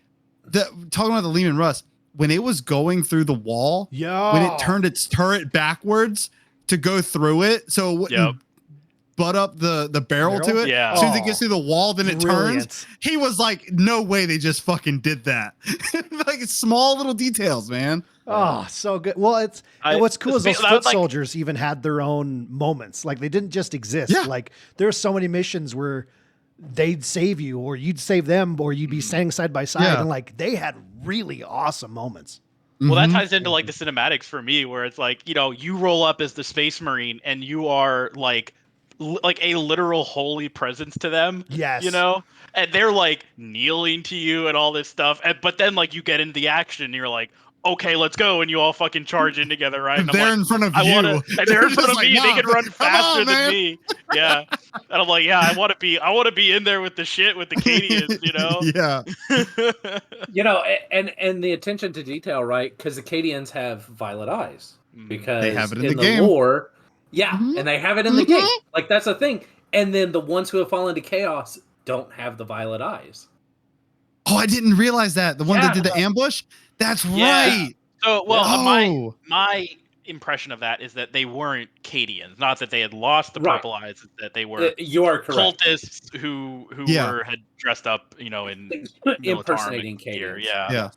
Talking about the Lehman Russ, when it was going through the wall, when it turned its turret backwards to go through it, so it wouldn't butt up the barrel to it. Yeah. As soon as it gets through the wall, then it turns. He was like, no way they just fucking did that. Like, small little details, man. Oh, so good. Well, what's cool is those foot soldiers even had their own moments. Like, they didn't just exist. Yeah. Like, there's so many missions where they'd save you, or you'd save them, or you'd be standing side by side, and like they had really awesome moments. Well, that ties into like the cinematics for me, where it's like, you roll up as the Space Marine and you are like a literal holy presence to them. Yes. And they're like kneeling to you and all this stuff. But then like you get into the action and you're like, okay, let's go. And you all fucking charge in together, right? And they're in front of you. And they're in front of me. They can run faster than me. Yeah. And I'm like, yeah, I want to be in there with the shit with the Cadians, Yeah. And the attention to detail, right? Because the Cadians have violet eyes. Because they have it in the game. Lore, and they have it in the game. Like, that's a thing. And then the ones who have fallen to chaos don't have the violet eyes. Oh, I didn't realize that. The one that did the ambush? That's right. So, my impression of that is that they weren't Cadians, not that they had lost the purple eyes, that they were you are correct. Cultists who had dressed up, in impersonating Cadians. Yeah.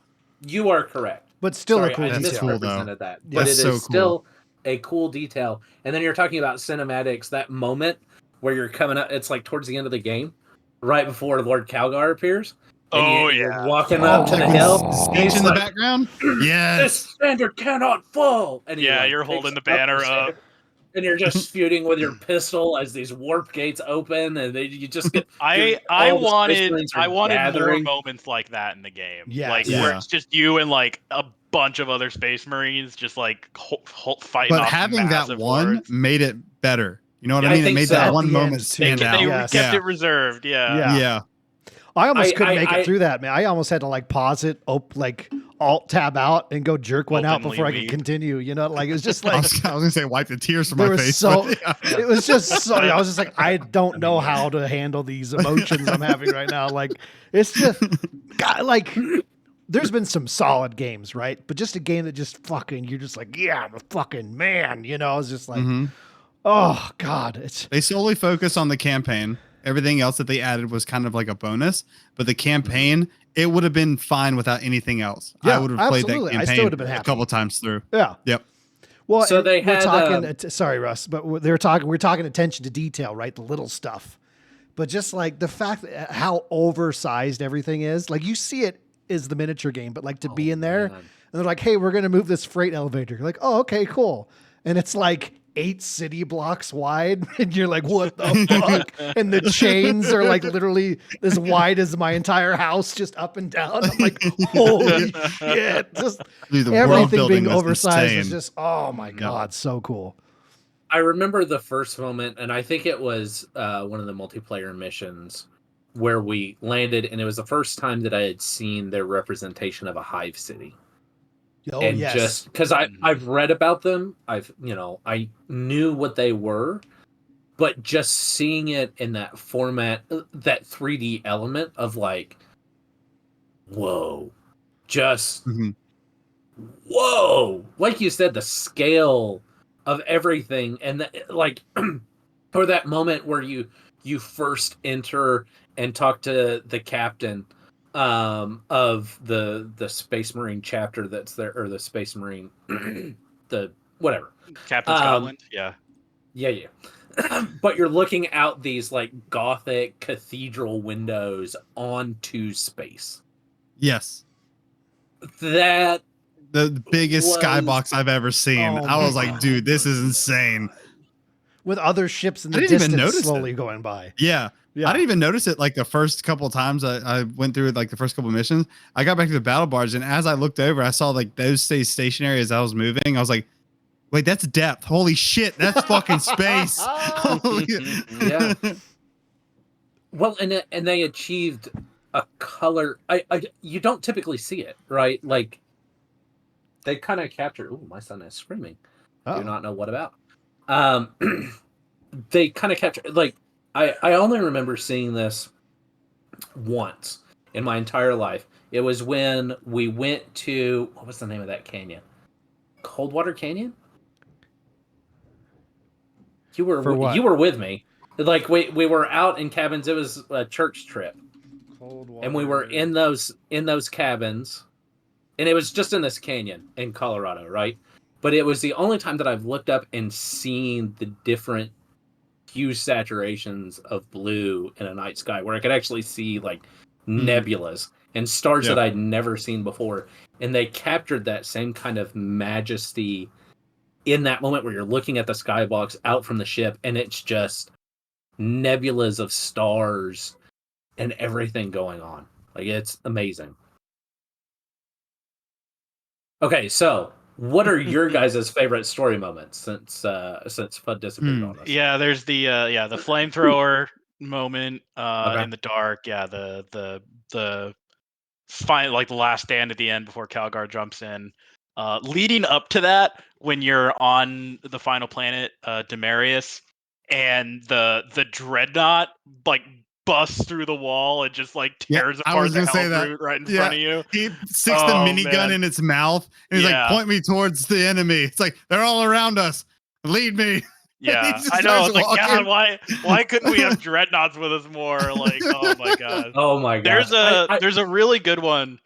You are correct. But still Sorry, a cool I detail. misrepresented that. But it is still a cool detail. And then you're talking about cinematics, that moment where you're coming up, it's like towards the end of the game, right before Lord Calgar appears. You're walking up to the hill. Speech in the background? Yes. This standard cannot fall. And you're holding the banner up. And you're just feuding with your pistol as these warp gates open, and you just get. I wanted more moments like that in the game. Where it's just you and like a bunch of other Space Marines just like fighting. But having that one made it better. You know what I mean? It made that one moment stand out. They kept it reserved. Yeah. I almost couldn't make it through that, man. I almost had to like pause it, alt tab out, and go jerk one out before I could continue. Like it was just like I was gonna say wipe the tears from my face. It was just so. I was just like, I don't know how to handle these emotions I'm having right now. Like it's just like there's been some solid games, right? But just a game that just fucking you're just like, yeah, I'm a fucking man. I was just like, oh god, they solely focus on the campaign. Everything else that they added was kind of like a bonus, but the campaign, it would have been fine without anything else. Yeah, I would have played that campaign I still would have been happy. A couple times through. Yeah. Yep. Well, so we're talking. Sorry, Russ, but we're talking attention to detail, right? The little stuff. but just like the fact that how oversized everything is, like you see it is the miniature game, but like to be in there man. and they're like, hey, we're going to move this freight elevator. You're like, oh, okay, cool. And it's like 8 city blocks wide. And you're like, what the fuck? And the chains are like literally as wide as my entire house, just up and down. I'm like, holy shit. Just Dude, the world everything building being was oversized was insane. just, oh my God, so cool. I remember the first moment, and I think it was one of the multiplayer missions where we landed, and it was the first time that I had seen their representation of a hive city. Oh, And yes. just because I've read about them, I knew what they were, but just seeing it in that format, that 3D element of like, whoa, just whoa, like you said, the scale of everything, and like, or that moment where you first enter and talk to the captain of the Space Marine chapter that's there, or the Space Marine the whatever Captain Scotland. Yeah. But you're looking out these like gothic cathedral windows onto space. Yes. That The biggest was... skybox I've ever seen. Oh I was like, my dude, this is insane. With other ships in the I didn't even distance notice slowly it. going by. Yeah. I didn't even notice it like the first couple of times I went through like the first couple of missions. I got back to the battle barge, and as I looked over, I saw like those stay stationary as I was moving. I was like, wait, that's depth. Holy shit, that's fucking space. Yeah. Well, and they achieved a color. You don't typically see it, right? Like they kind of captured. Ooh, my son is screaming. Do not know what about. They kind of captured, like, I only remember seeing this once in my entire life. It was when we went to, what was the name of that canyon? Coldwater Canyon? You were with me. Like we were out in cabins. It was a church trip. And we were in those cabins. And it was just in this canyon in Colorado, right? But it was the only time that I've looked up and seen the different hue saturations of blue in a night sky, where I could actually see like nebulas and stars that I'd never seen before. And they captured that same kind of majesty in that moment where you're looking at the skybox out from the ship, and it's just nebulas of stars and everything going on. Like, it's amazing. Okay, so what are your guys' favorite story moments since FUD disappeared on us? Yeah, there's the flamethrower moment in the dark. Yeah, the final, like the last stand at the end before Calgar jumps in. Leading up to that, when you're on the final planet, Demarius, and the dreadnought like busts through the wall and just like tears apart the Hellbrute right in front of you. He sticks the minigun in its mouth and he's like, point me towards the enemy. It's like, they're all around us. Lead me. Yeah, I know. It's like, God, why couldn't we have dreadnoughts with us more? Like, oh my God. Oh my God. There's a really good one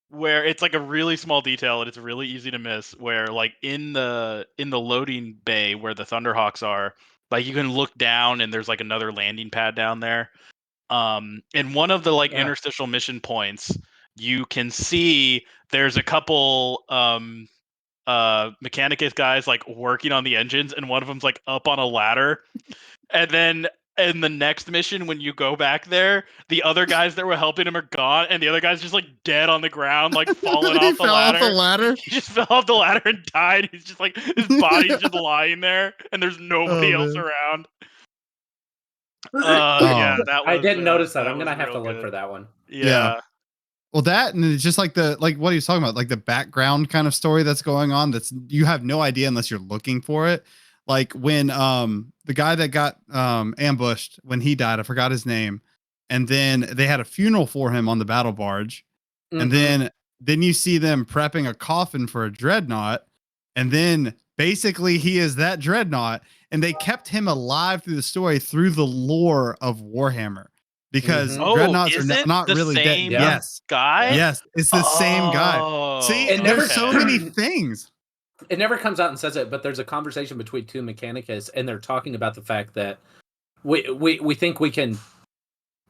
where it's like a really small detail and it's really easy to miss, where like in the loading bay where the Thunderhawks are, like you can look down and there's like another landing pad down there. In one of the like interstitial mission points, you can see there's a couple Mechanicus guys like working on the engines, and one of them's like up on a ladder. And then in the next mission, when you go back there, the other guys that were helping him are gone, and the other guy's just like dead on the ground, like falling off the ladder. Off the ladder. He just fell off the ladder and died. He's just like, his body's just lying there, and there's nobody else around. Yeah, that was, I didn't notice that. that I'm gonna have to look good. for that one. Yeah. Well, that, and it's just like what he was talking about, like the background kind of story that's going on. That's, you have no idea unless you're looking for it. Like when the guy that got ambushed when he died, I forgot his name, and then they had a funeral for him on the battle barge, and then you see them prepping a coffin for a dreadnought, and then basically he is that dreadnought, and they kept him alive through the story through the lore of Warhammer. Because dreadnoughts are not really dead. Yes, guy. Yes, it's the same guy. See, and there's so many things. It never comes out and says it, but there's a conversation between two Mechanicus, and they're talking about the fact that we think we can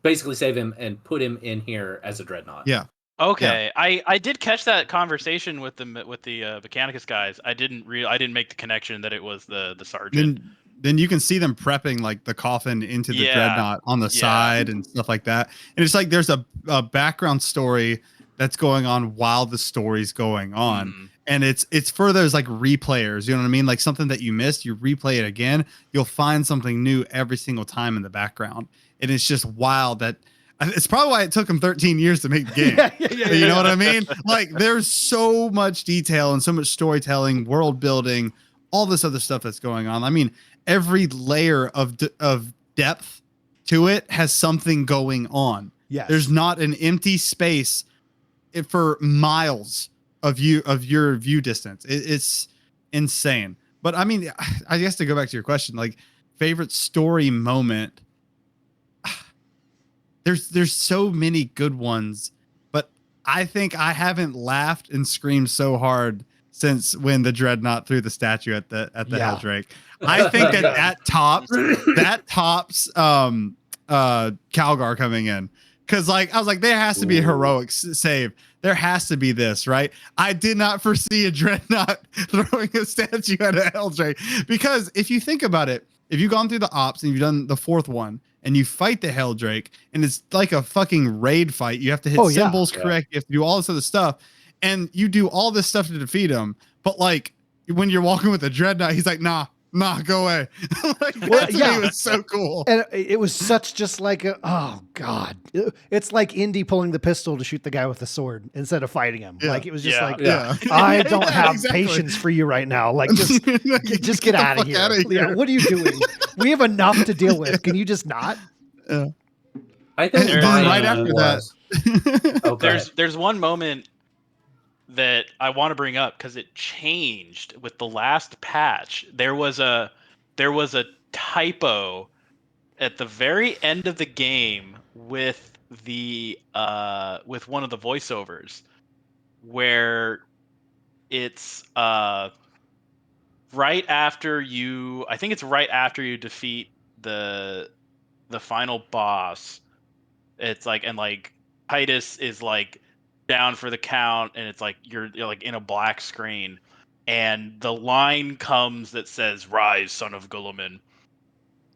basically save him and put him in here as a dreadnought. Yeah. Okay, I did catch that conversation with the Mechanicus guys. I didn't make the connection that it was the sergeant. Then you can see them prepping like the coffin into the Yeah. dreadnought on the side and stuff like that. And it's like there's a background story that's going on while the story's going on. And it's for those like replayers, you know what I mean? Like something that you missed, you replay it again, you'll find something new every single time in the background. And it's just wild that it's probably why it took them 13 years to make the game. You know what I mean? Like there's so much detail and so much storytelling, world building, all this other stuff that's going on. I mean, every layer of depth to it has something going on. Yes. There's not an empty space for miles of your view distance. It's insane. But I mean, I guess to go back to your question, like favorite story moment, there's so many good ones, but I think I haven't laughed and screamed so hard since when the dreadnought threw the statue at the Helldrake. I think that tops Calgar coming in. Cause like I was like, there has to be a heroic save. There has to be this, right? I did not foresee a dreadnought throwing a statue at a Helldrake. Because if you think about it, if you've gone through the ops and you've done the fourth one and you fight the Helldrake and it's like a fucking raid fight, you have to hit symbols correct, you have to do all this other stuff, and you do all this stuff to defeat him. But like when you're walking with a dreadnought, he's like, nah, go away. Like, that to me was so cool. And it was such just like, oh God. It's like Indy pulling the pistol to shoot the guy with the sword instead of fighting him. Yeah. Like, it was just I don't have patience for you right now. Like, just get out of here. Yeah, what are you doing? We have enough to deal with. Can you just not? I think right after that. There's one moment that I want to bring up because it changed with the last patch. There was a typo at the very end of the game with the with one of the voiceovers where it's right after you defeat the final boss. It's like, and like Titus is like down for the count, and it's like you're like in a black screen, and the line comes that says "Rise, son of Guilliman."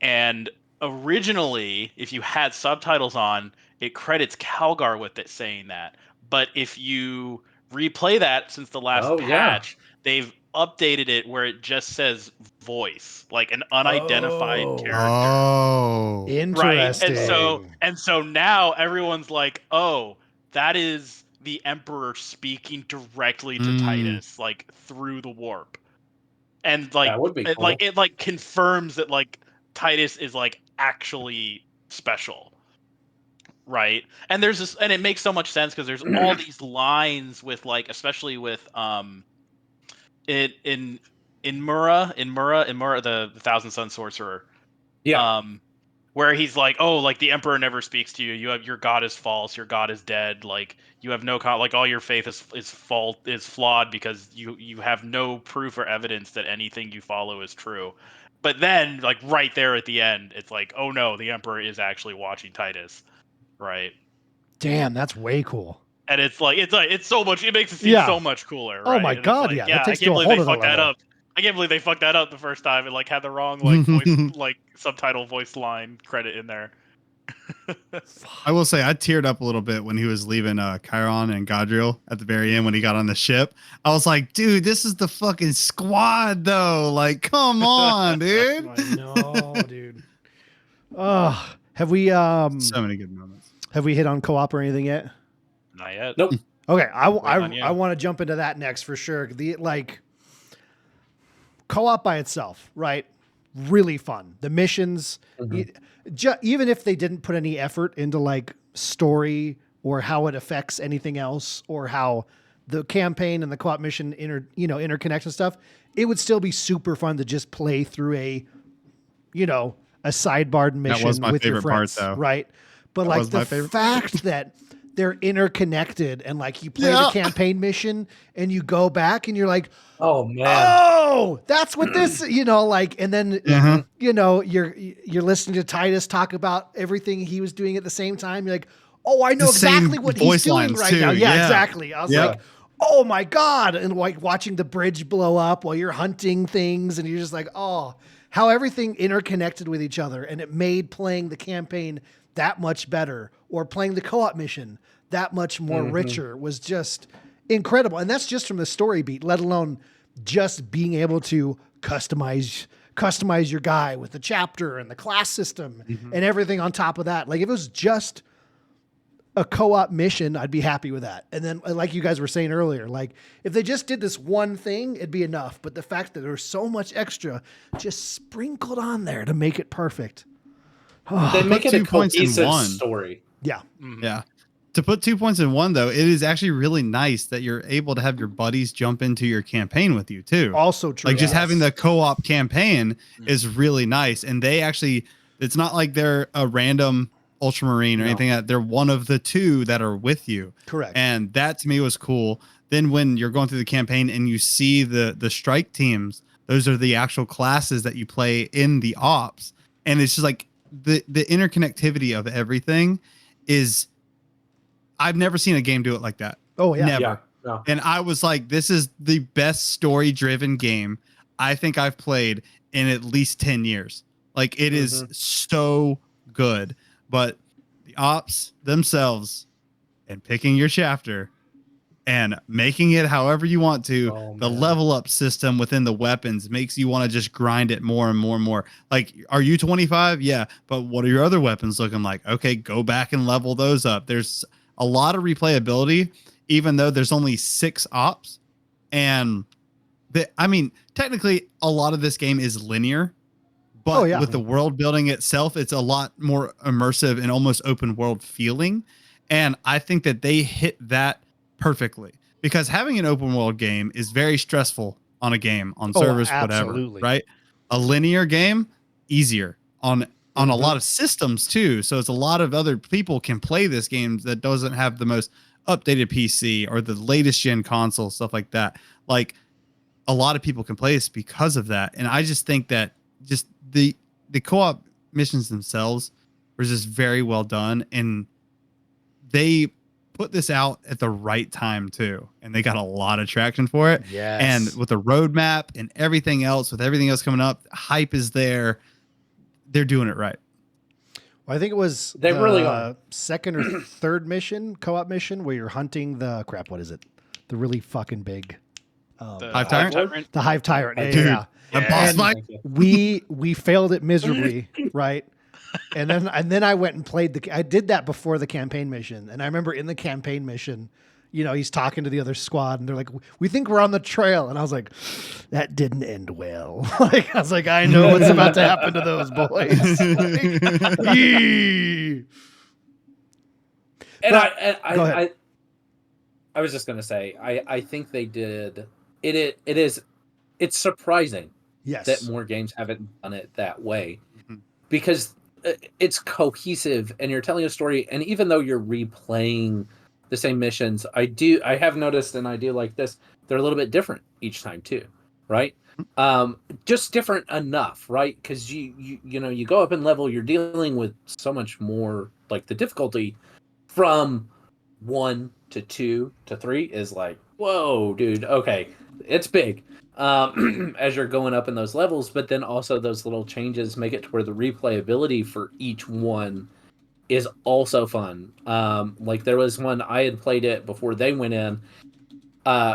And originally, if you had subtitles on, it credits Calgar with it saying that. But if you replay that since the last patch, they've updated it where it just says voice, like an unidentified character. Oh, interesting. Right? And so now everyone's like, oh, that is the Emperor speaking directly to Titus, like through the warp. And like that would be cool. it like confirms that like Titus is like actually special. Right? And there's this, and it makes so much sense because there's all these lines with like, especially with in Mura, the Thousand Sun Sorcerer. Yeah. Where he's like, oh, like the Emperor never speaks to you. Your God is false. Your God is dead. Like you have no like all your faith is flawed because you have no proof or evidence that anything you follow is true. But then, like right there at the end, it's like, oh no, the Emperor is actually watching Titus, right? Damn, that's way cool. And it's so much. It makes it seem so much cooler. Right? Oh my God, like, that takes I can't to a believe whole they other fucked that level. up. I can't believe they fucked that up the first time and like had the wrong like voice, like subtitle voice line credit in there. I will say I teared up a little bit when he was leaving Chiron and Gadriel at the very end when he got on the ship. I was like, dude, this is the fucking squad though. Like, come on, dude. I know, dude. Oh, have we so many good moments. Have we hit on co-op or anything yet? Not yet. Nope. Okay, I want to jump into that next for sure. The like co-op by itself, right? Really fun. The missions, even if they didn't put any effort into like story or how it affects anything else or how the campaign and the co-op mission interconnect and stuff, it would still be super fun to just play through a sidebarred mission That was my with your favorite part, friends, though. right? But That like was my the favorite fact that they're interconnected, and like you play the campaign mission and you go back and you're like, oh man, oh, that's what this, like, and then Uh-huh. you're listening to Titus talk about everything he was doing at the same time. You're like, oh, I know The same exactly what he's voice doing lines, right too. now. Yeah, Yeah. exactly. I was like, oh my God. And like watching the bridge blow up while you're hunting things, and you're just like, oh, how everything interconnected with each other, and it made playing the campaign that much better, or playing the co-op mission that much more richer, was just incredible. And that's just from the story beat, let alone just being able to customize your guy with the chapter and the class system and everything on top of that. Like if it was just a co-op mission, I'd be happy with that. And then like you guys were saying earlier, like if they just did this one thing, it'd be enough. But the fact that there's so much extra just sprinkled on there to make it perfect. They make it a 2 points in cohesive one. story. Yeah. Yeah. To put 2 points in one, though, it is actually really nice that you're able to have your buddies jump into your campaign with you, too. Also true. Like just having the co-op campaign is really nice. And they actually, it's not like they're a random Ultramarine or anything. They're one of the two that are with you. Correct. And that to me was cool. Then when you're going through the campaign and you see the strike teams, those are the actual classes that you play in the ops. And it's just like the interconnectivity of everything is, I've never seen a game do it like that. Oh yeah. Never. Yeah, no. And I was like, this is the best story driven game I think I've played in at least 10 years. Like it is so good, but the ops themselves and picking your chapter and making it however you want to, the level up system within the weapons makes you want to just grind it more and more and more. Like, are you 25? Yeah. But what are your other weapons looking like? Okay, go back and level those up. There's a lot of replayability, even though there's only 6 ops. And technically a lot of this game is linear, but with the world building itself, it's a lot more immersive and almost open world feeling. And I think that they hit that perfectly, because having an open world game is very stressful on a game, on servers, whatever, right? A linear game, easier on a lot of systems too. So it's a lot of other people can play this game that doesn't have the most updated PC or the latest gen console, stuff like that. Like a lot of people can play this because of that. And I just think that just the co-op missions themselves were just very well done. And they put this out at the right time too. And they got a lot of traction for it. Yes. And with the roadmap and everything else, with everything else coming up, hype is there. They're doing it right. Well, I think it was They really are. second or third mission, co-op mission, where you're hunting the crap. What is it? The really fucking big Hive Tyrant? The Hive Tyrant. Dude, Yeah. the boss And fight. we failed it miserably, right? And then I went and played I did that before the campaign mission. And I remember in the campaign mission, he's talking to the other squad and they're like, we think we're on the trail. And I was like, that didn't end well. Like, I was like, I know what's about to happen to those boys. Like, yee. And But- go ahead. I was just gonna say, I think they did it. It's surprising Yes. that more games haven't done it that way, because it's cohesive and you're telling a story. And even though you're replaying the same missions, I have noticed, and I do like this, they're a little bit different each time too, right? Just different enough, right? Because you go up in level, you're dealing with so much more. Like the difficulty from 1 to 2 to 3 is like, whoa, dude, okay, it's big as you're going up in those levels. But then also those little changes make it to where the replayability for each one is also fun. Like there was one, I had played it before they went in,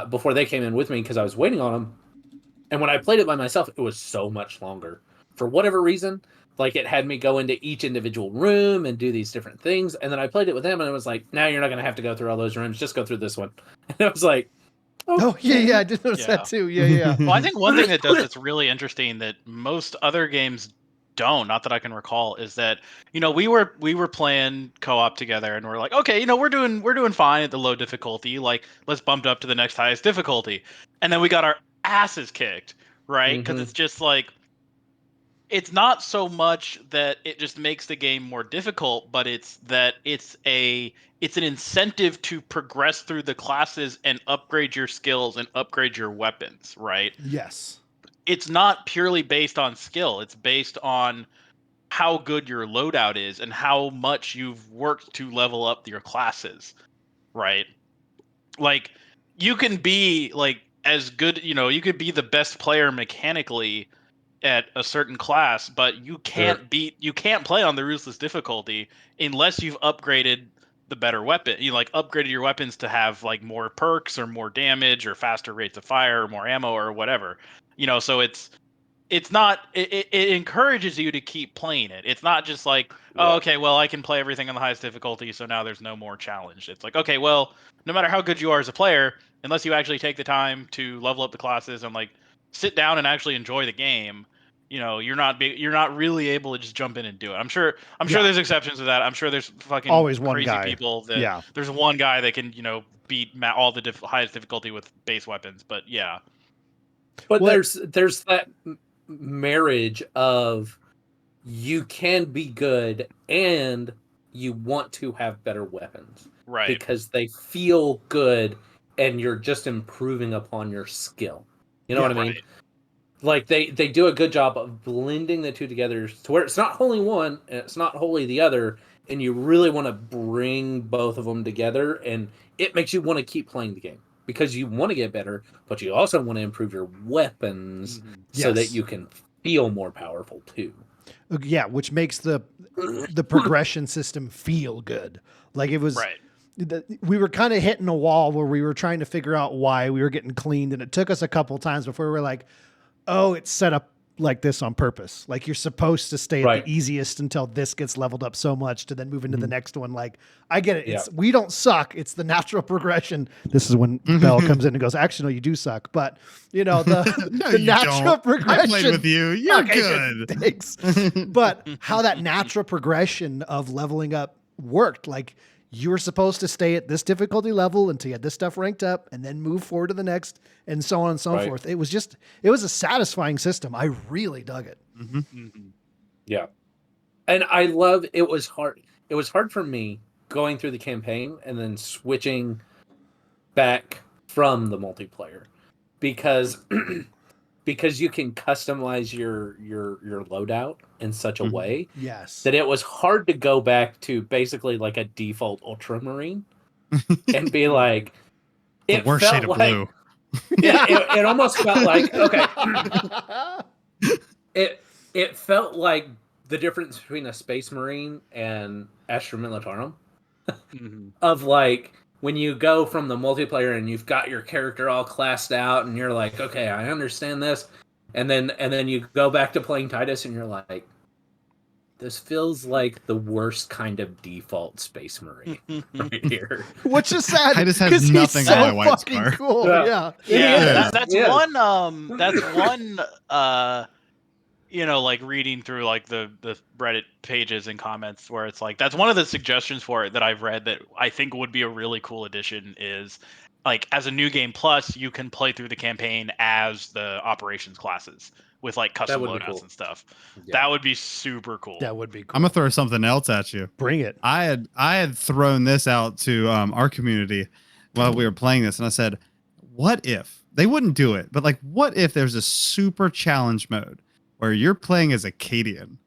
before they came in with me, because I was waiting on them. And when I played it by myself, it was so much longer. For whatever reason, like it had me go into each individual room and do these different things. And then I played it with them and it was like, now you're not going to have to go through all those rooms. Just go through this one. And I was like, oh yeah. I did notice that too. Yeah. Well, I think one thing that does that's really interesting that most other games don't, not that I can recall, is that we were playing co-op together and we're like, okay, we're doing fine at the low difficulty. Like let's bump it up to the next highest difficulty, and then we got our asses kicked, right? Because it's just like it's not so much that it just makes the game more difficult, but it's that it's an incentive to progress through the classes and upgrade your skills and upgrade your weapons, right? Yes. It's not purely based on skill. It's based on how good your loadout is and how much you've worked to level up your classes, right? Like you can be like as good, you could be the best player mechanically at a certain class, but you can't play on the ruthless difficulty unless you've upgraded the better weapon. You like upgraded your weapons to have like more perks or more damage or faster rates of fire or more ammo or whatever. So it's not it encourages you to keep playing it. It's not just like, oh, okay, well, I can play everything on the highest difficulty, so now there's no more challenge. It's like, okay, well, no matter how good you are as a player, unless you actually take the time to level up the classes and like sit down and actually enjoy the game, you're not really able to just jump in and do it. I'm sure there's exceptions to that. I'm sure there's fucking Always one crazy guy. people that Yeah. there's one guy that can beat all the highest difficulty with base weapons. But yeah, But What- there's that marriage of you can be good and you want to have better weapons right. because they feel good and you're just improving upon your skill. You know what I mean? Right. Like they do a good job of blending the two together to where it's not wholly one and it's not wholly the other, and you really want to bring both of them together, and it makes you want to keep playing the game because you want to get better, but you also want to improve your weapons so that Yes. you can feel more powerful too. Yeah, which makes the progression system feel good. Like it was, Right. we were kind of hitting a wall where we were trying to figure out why we were getting cleaned, and it took us a couple times before we were like, oh, it's set up like this on purpose. Like you're supposed to stay at the easiest until this gets leveled up so much to then move into the next one. Like I get it. It's we don't suck. It's the natural progression. This is when Bell comes in and goes, actually, no, you do suck. But the the natural progression. I played with you. You're Okay, good. Thanks. But how that natural progression of leveling up worked, like you were supposed to stay at this difficulty level until you had this stuff ranked up and then move forward to the next and so on and so forth. It was a satisfying system. I really dug it. Yeah. And I love it was hard. It was hard for me going through the campaign and then switching back from the multiplayer because because you can customize your loadout in such a way Yes. that it was hard to go back to basically like a default ultramarine and be like The it worst felt shade of like blue. yeah, it almost felt like okay. It felt like the difference between a Space Marine and Astra Militarum. Of like when you go from the multiplayer and you've got your character all classed out and you're like, okay, I understand this, and then you go back to playing Titus and you're like, this feels like the worst kind of default Space Marine right here. Which is sad. Titus has 'cause nothing he's on so my white fucking scar. cool. Yeah. Yeah. That's Yeah. one. That's one. Like reading through like the Reddit pages and comments where it's like that's one of the suggestions for it that I've read that I think would be a really cool addition is like as a new game plus you can play through the campaign as the operations classes with like custom would be loadouts cool. and stuff. Yeah. That would be super cool. That would be cool. I'm gonna throw something else at you. Bring it. I had thrown this out to our community while we were playing this, and I said, "What if they wouldn't do it? But like, what if there's a super challenge mode where you're playing as Acadian,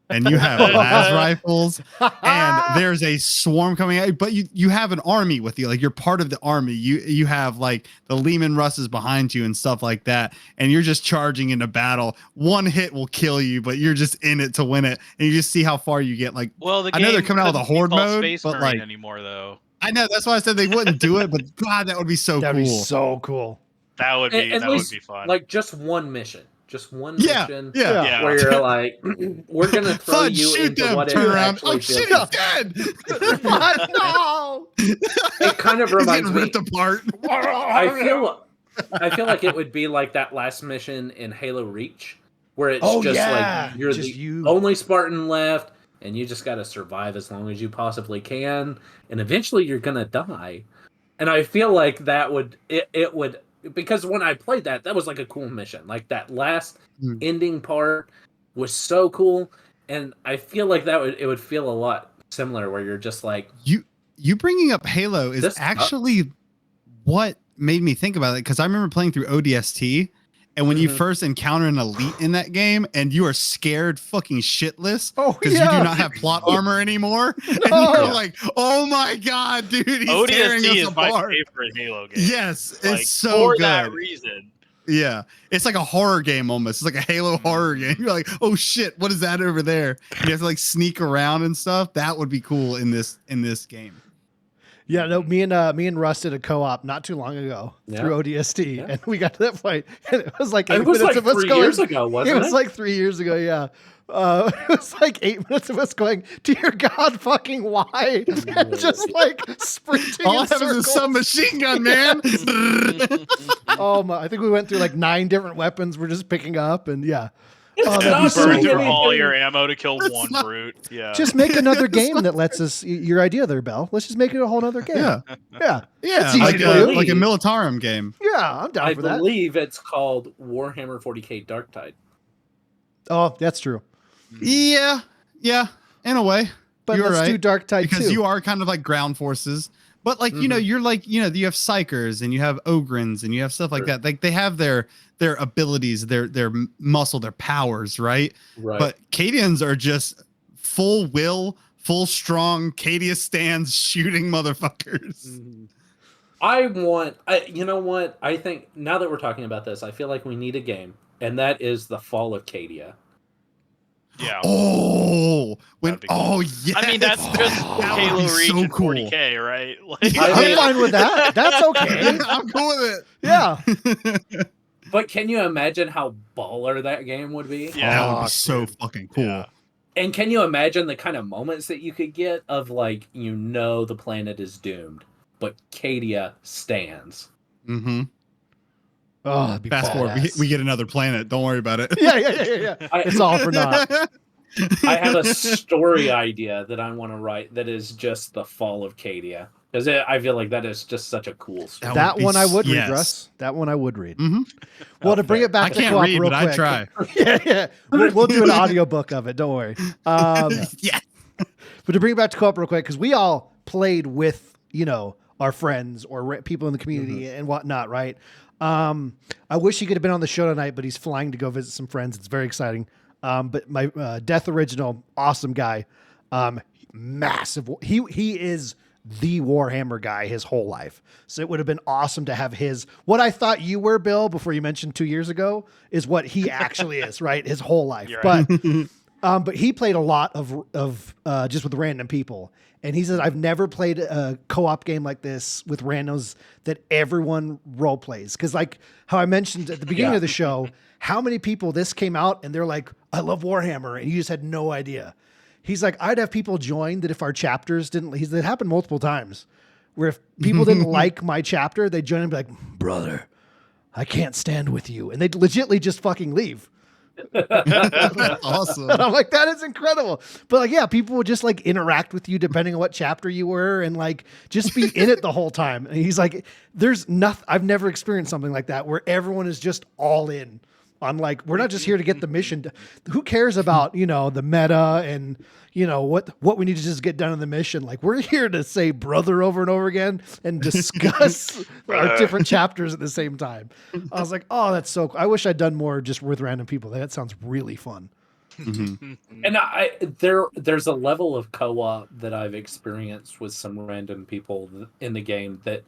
and you have las rifles, and there's a swarm coming at you, but you have an army with you, like you're part of the army. You have like the Lehman Russes behind you and stuff like that, and you're just charging into battle. One hit will kill you, but you're just in it to win it, and you just see how far you get. Like, Well, the I know they're game coming out with a couldn't horde default mode, Space but Marine like anymore though. I know that's why I said they wouldn't do it, but God, that would be so That'd cool. be so cool. That would be At least, would be fun. like just one mission. Just one Yeah, mission yeah. Yeah. where you're like, we're gonna throw Fudge, you shoot into them, what it turn around. actually Oh feels shit, like. he's dead. No. It kind of He's reminds getting me. ripped apart. I feel like it would be like that last mission in Halo Reach, where it's Oh, just yeah. like you're Just the you. only Spartan left, and you just got to survive as long as you possibly can, and eventually you're gonna die. And I feel like that would it would because when I played that was like a cool mission, like that last ending part. was so cool, and I feel like it would feel a lot similar, where you're just like, you bringing up Halo is This actually what made me think about it, because I remember playing through ODST, and when you first encounter an elite in that game and you are scared fucking shitless because you do not have plot armor anymore, and you're like, oh my god, dude, he's tearing ODST us is apart. my favorite Halo game. Yes, Like, it's so for good. that reason. Yeah, it's like a horror game almost. It's like a Halo horror game. You're like, oh shit, what is that over there? You have to like sneak around and stuff. That would be cool in this game. Yeah, no, me and Russ did a co-op not too long ago through ODST, and we got to that point, and it was like 8 minutes of us 3 going. years ago, wasn't it? It was like 3 years ago, yeah. It was like 8 minutes of us going, dear God, fucking why? And just like sprinting. All I in have is a circles. submachine gun, man. Oh my! I think we went through like 9 different weapons. We're just picking up, and yeah. It's Oh, that'd not be so Burn doing through cool. all anything. your ammo to kill That's one not- brute. Yeah. Just make another game that lets us. Your idea there, Bell. Let's just make it a whole other game. Yeah, yeah, yeah, easy like to a do. Militarum game. yeah. I'm down I for that. believe it's called Warhammer 40k Darktide. Oh, that's true. Yeah, in a way. But You're let's do right, Dark Tide because too. you are kind of like ground forces. But like, you know, you're like, you have psychers and you have ogrins and you have stuff like that. Like they have their abilities, their muscle, their powers, right? Right. But Cadians are just full will, full strong, Cadia stands shooting motherfuckers. You know what? I think now that we're talking about this, I feel like we need a game, and that is the Fall of Cadia. Yeah. Oh, That'd be cool. yeah. I mean, that's just That would Halo be Reach so and cool. 40k, right? Like, I'm fine with that. That's okay. I'm cool with Yeah. it. But can you imagine how baller that game would be? Yeah. That would be so fucking cool. Yeah. And can you imagine the kind of moments that you could get of like, the planet is doomed, but Cadia stands. Mm-hmm. Oh, that'd be Fast forward, we get another planet. Don't worry about it. Yeah. It's all for naught. I have a story idea that I want to write that is just the Fall of Cadia. Because I feel like that is just such a cool story. That one I would read, yes. Russ. That one I would read. Mm-hmm. Well, to bring it back I to can't co-op read, real but quick. I try. yeah. We'll do an audiobook of it. Don't worry. Yeah. But to bring it back to co-op real quick, because we all played with, our friends or people in the community and whatnot, right? I wish he could have been on the show tonight, but he's flying to go visit some friends. It's very exciting. But my Death Original, awesome guy, massive. He is the Warhammer guy his whole life. So it would have been awesome to have what I thought you were, Bill, before you mentioned 2 years ago, is what he actually is, right? His whole life. You're right. But he played a lot of just with random people. And he says, I've never played a co-op game like this with randos that everyone role plays. Because like how I mentioned at the beginning of the show, how many people this came out and they're like, I love Warhammer. And you just had no idea. He's like, I'd have people join that if our chapters didn't, it happened multiple times where if people didn't like my chapter, they'd join and be like, brother, I can't stand with you. And they'd legitimately just fucking leave. That's awesome. And I'm like, that is incredible. But like, yeah, people would just like interact with you depending on what chapter you were and like just be in it the whole time. And he's like, there's nothing, I've never experienced something like that where everyone is just all in on like, we're not just here to get the mission. Who cares about, the meta and, what we need to just get done in the mission. Like we're here to say brother over and over again and discuss our different chapters at the same time. I was like, oh, that's so cool. I wish I'd done more just with random people. That sounds really fun. Mm-hmm. And there's a level of co-op that I've experienced with some random people in the game that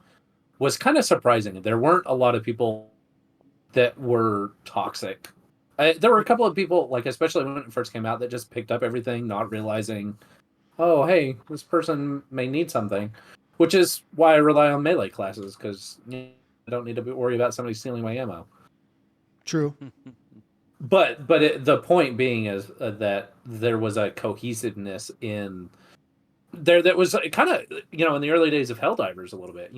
was kind of surprising. There weren't a lot of people that were toxic. There were a couple of people, like especially when it first came out, that just picked up everything, not realizing, oh, hey, this person may need something, which is why I rely on melee classes, because I don't need to worry about somebody stealing my ammo. True. But the point being is that there was a cohesiveness in there that was kind of, in the early days of Helldivers a little bit,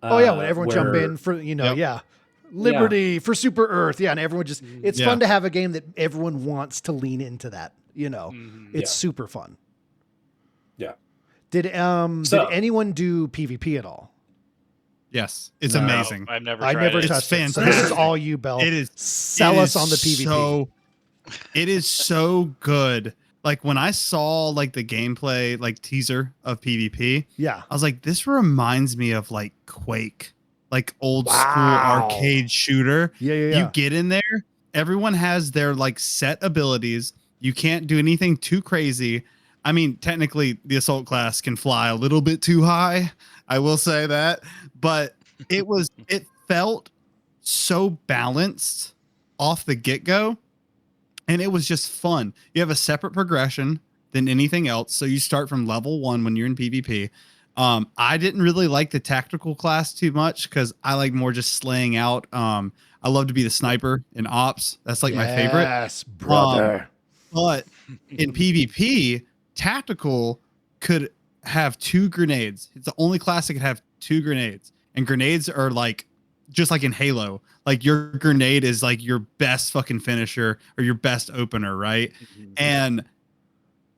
Oh yeah, when everyone jump in for yeah. Liberty for Super Earth, and everyone just it's fun to have a game that everyone wants to lean into that. It's super fun. Yeah. Did anyone do PvP at all? Yes, it's No. amazing. I've never I tried never it. touched it. So fantastic. this is all you, Bell. It is Sell us on the PvP. So It is so good. Like when I saw like the gameplay like teaser of PvP, Yeah. I was like, this reminds me of like Quake, like old school Wow. arcade shooter. Yeah. You get in there, everyone has their like set abilities. You can't do anything too crazy. I mean, technically, the assault class can fly a little bit too high. I will say that, but it felt so balanced off the get go, and it was just fun. You have a separate progression than anything else, so you start from level 1 when you're in PvP. I didn't really like the tactical class too much because I like more just slaying out. I love to be the sniper in ops. That's like my favorite. Yes, brother. But in PvP, tactical could have 2 grenades. It's the only class that could have 2 grenades. And grenades are like, just like in Halo, like your grenade is like your best fucking finisher or your best opener, right? And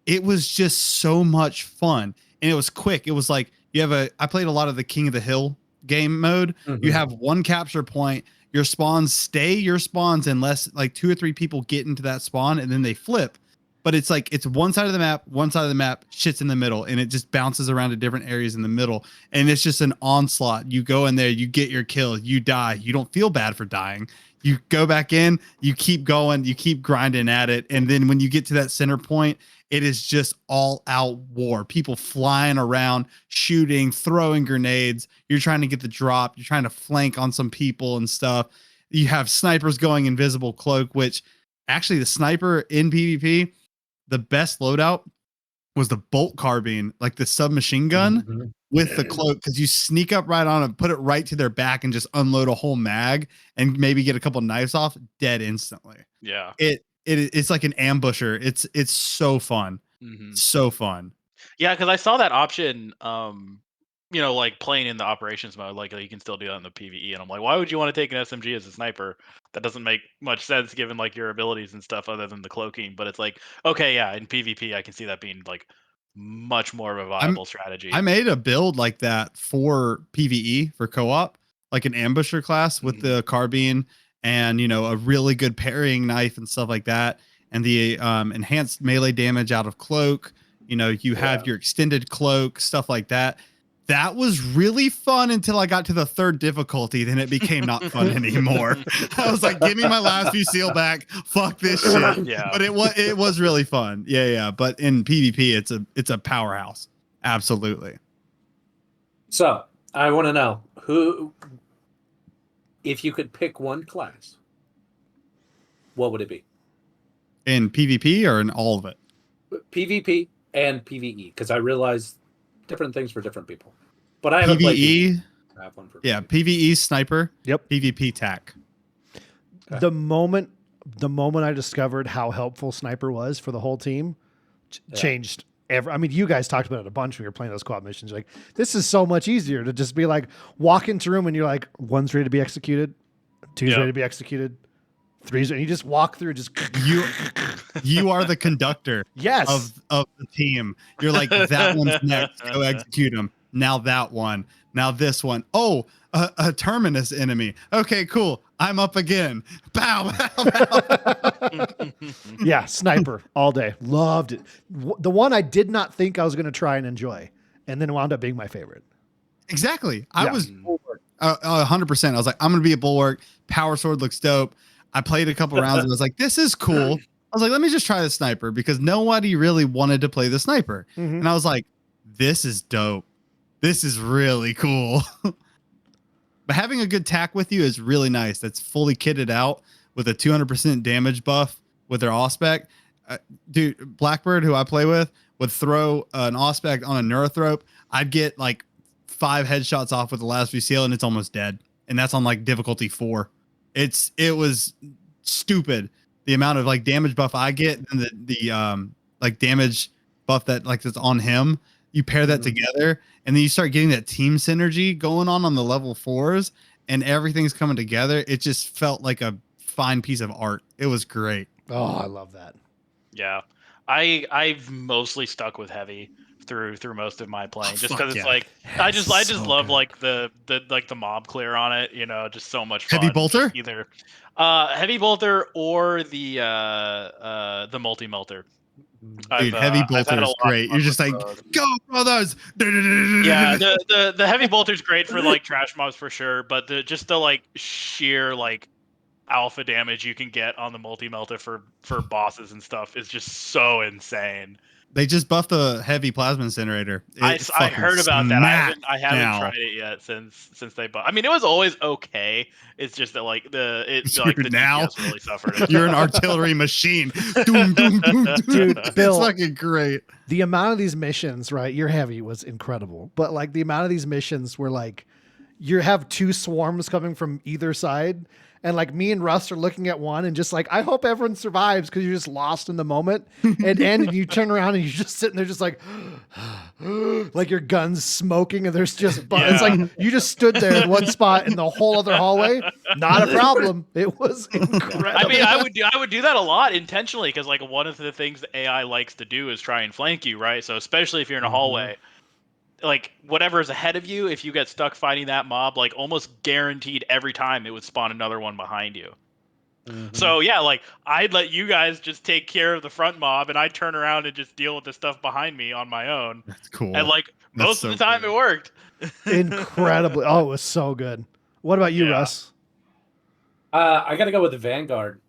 it was just so much fun. And it was quick. It was like, I played a lot of the King of the Hill game mode. You have 1 capture point. Your spawns stay your spawns unless like 2 or 3 people get into that spawn and then they flip. But it's like, it's one side of the map, shit's in the middle, and it just bounces around to different areas in the middle. And it's just an onslaught. You go in there, you get your kill, you die. You don't feel bad for dying. You go back in, you keep going, you keep grinding at it. And then when you get to that center point, it is just all out war. People flying around, shooting, throwing grenades. You're trying to get the drop. You're trying to flank on some people and stuff. You have snipers going invisible cloak, which actually the sniper in PvP, the best loadout was the bolt carbine, like the submachine gun with the cloak, because you sneak up right on it, put it right to their back, and just unload a whole mag and maybe get a couple knives off, dead instantly. Yeah. It's like an ambusher. It's so fun. So fun. Yeah, because I saw that option, like playing in the operations mode, like you can still do that in the PvE, and I'm like, why would you want to take an SMG as a sniper? That doesn't make much sense given like your abilities and stuff other than the cloaking. But it's like, okay, yeah, in PvP, I can see that being like much more of a viable strategy. I made a build like that for PvE for co-op, like an ambusher class with the carbine and a really good parrying knife and stuff like that, and the enhanced melee damage out of cloak. You have your extended cloak, stuff like that. That was really fun until I got to the 3rd difficulty. Then it became not fun anymore. I was like, give me my last few seal back. Fuck this shit. Yeah. But it was really fun. Yeah. But in PvP, it's a powerhouse. Absolutely. So I want to know who, if you could pick one class, what would it be? In PvP or in all of it? PvP and PvE, because I realize different things for different people. But I haven't played PvE. I have one for PvE. PvE sniper. Yep. PvP tac. Okay. The moment I discovered how helpful sniper was for the whole team, changed I mean, you guys talked about it a bunch when you were playing those co-op missions. You're like, this is so much easier to just be like, walk into a room and you're like, 1's ready to be executed, 2's ready to be executed, 3's, and you just walk through, just you are the conductor. Yes. of the team. You're like, that one's next, go execute them. Now that one. Now this one. Oh, a terminus enemy. Okay, cool. I'm up again. Bow, bow, bow. Yeah, sniper all day. Loved it. The one I did not think I was going to try and enjoy, and then wound up being my favorite. Exactly. I was 100%. I was like, I'm going to be a bulwark. Power sword looks dope. I played a couple rounds and I was like, this is cool. I was like, let me just try the sniper, because nobody really wanted to play the sniper. And I was like, this is dope. This is really cool. But having a good tac with you is really nice. That's fully kitted out with a 200% damage buff with their Auspex. Dude, Blackbird, who I play with, would throw an Auspex on a Neurothrope. I'd get like 5 headshots off with the last VCL and it's almost dead. And that's on like difficulty 4. It was stupid the amount of like damage buff I get and the like damage buff that's on him. You pair that together, and then you start getting that team synergy going on the level 4s, and everything's coming together. It just felt like a fine piece of art. It was great. Oh, I love that. Yeah, I've mostly stuck with heavy through most of my playing, just because it's like I just love like the mob clear on it. Just so much fun. Heavy bolter? Heavy bolter or the multi melter. Dude, heavy I've had bolter a is lot of great. fun You're just with like, those. go brothers. Yeah, the heavy bolter's great for like trash mobs for sure, but the like sheer like alpha damage you can get on the multi melter for bosses and stuff is just so insane. They just buffed the heavy plasma incinerator. I Fucking heard about that. smacked I haven't now. tried it yet since they bought. I mean, it was always okay. It's just that like the Now DPS really suffered. you're an artillery machine. Doom, doom, doom, doom. Dude, Bill, it's fucking great. the amount of these missions, right? Your heavy was incredible, but like the amount of these missions where like you have two swarms coming from either side, and like me and Russ are looking at one and just like, I hope everyone survives because you're just lost in the moment. And you turn around and you're just sitting there just like like your gun's smoking and there's just it's like you just stood there in one spot in the whole other hallway. Not a problem. It was incredible. I mean, I would do that a lot intentionally because like one of the things the AI likes to do is try and flank you, right? So especially if you're in a hallway, like whatever is ahead of you, if you get stuck fighting that mob, like almost guaranteed every time it would spawn another one behind you. So yeah, like I'd let you guys just take care of the front mob, and I'd turn around and just deal with the stuff behind me on my own. That's cool. And like most of the time, cool. it worked. Incredibly. Oh, it was so good. What about you, Yeah. Russ? I gotta go with the Vanguard.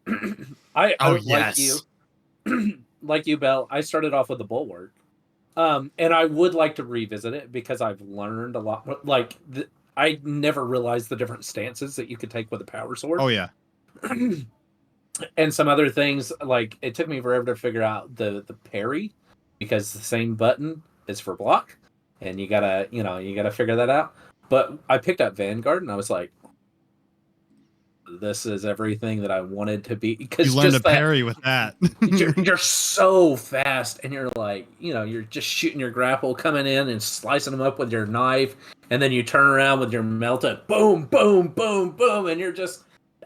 I yes. like you, Bell. I started off with the Bulwark, and I would like to revisit it because I've learned a lot. Like I never realized the different stances that you could take with a power sword. Oh yeah. And some other things, like it took me forever to figure out the parry because the same button is for block, and you gotta figure that out. But I picked up Vanguard and I was like, this is everything that I wanted to be, because You learned to parry with that. you're so fast, and you're like, you're just shooting your grapple, coming in and slicing them up with your knife, and then you turn around with your melta, boom, boom, boom, boom, and you're just,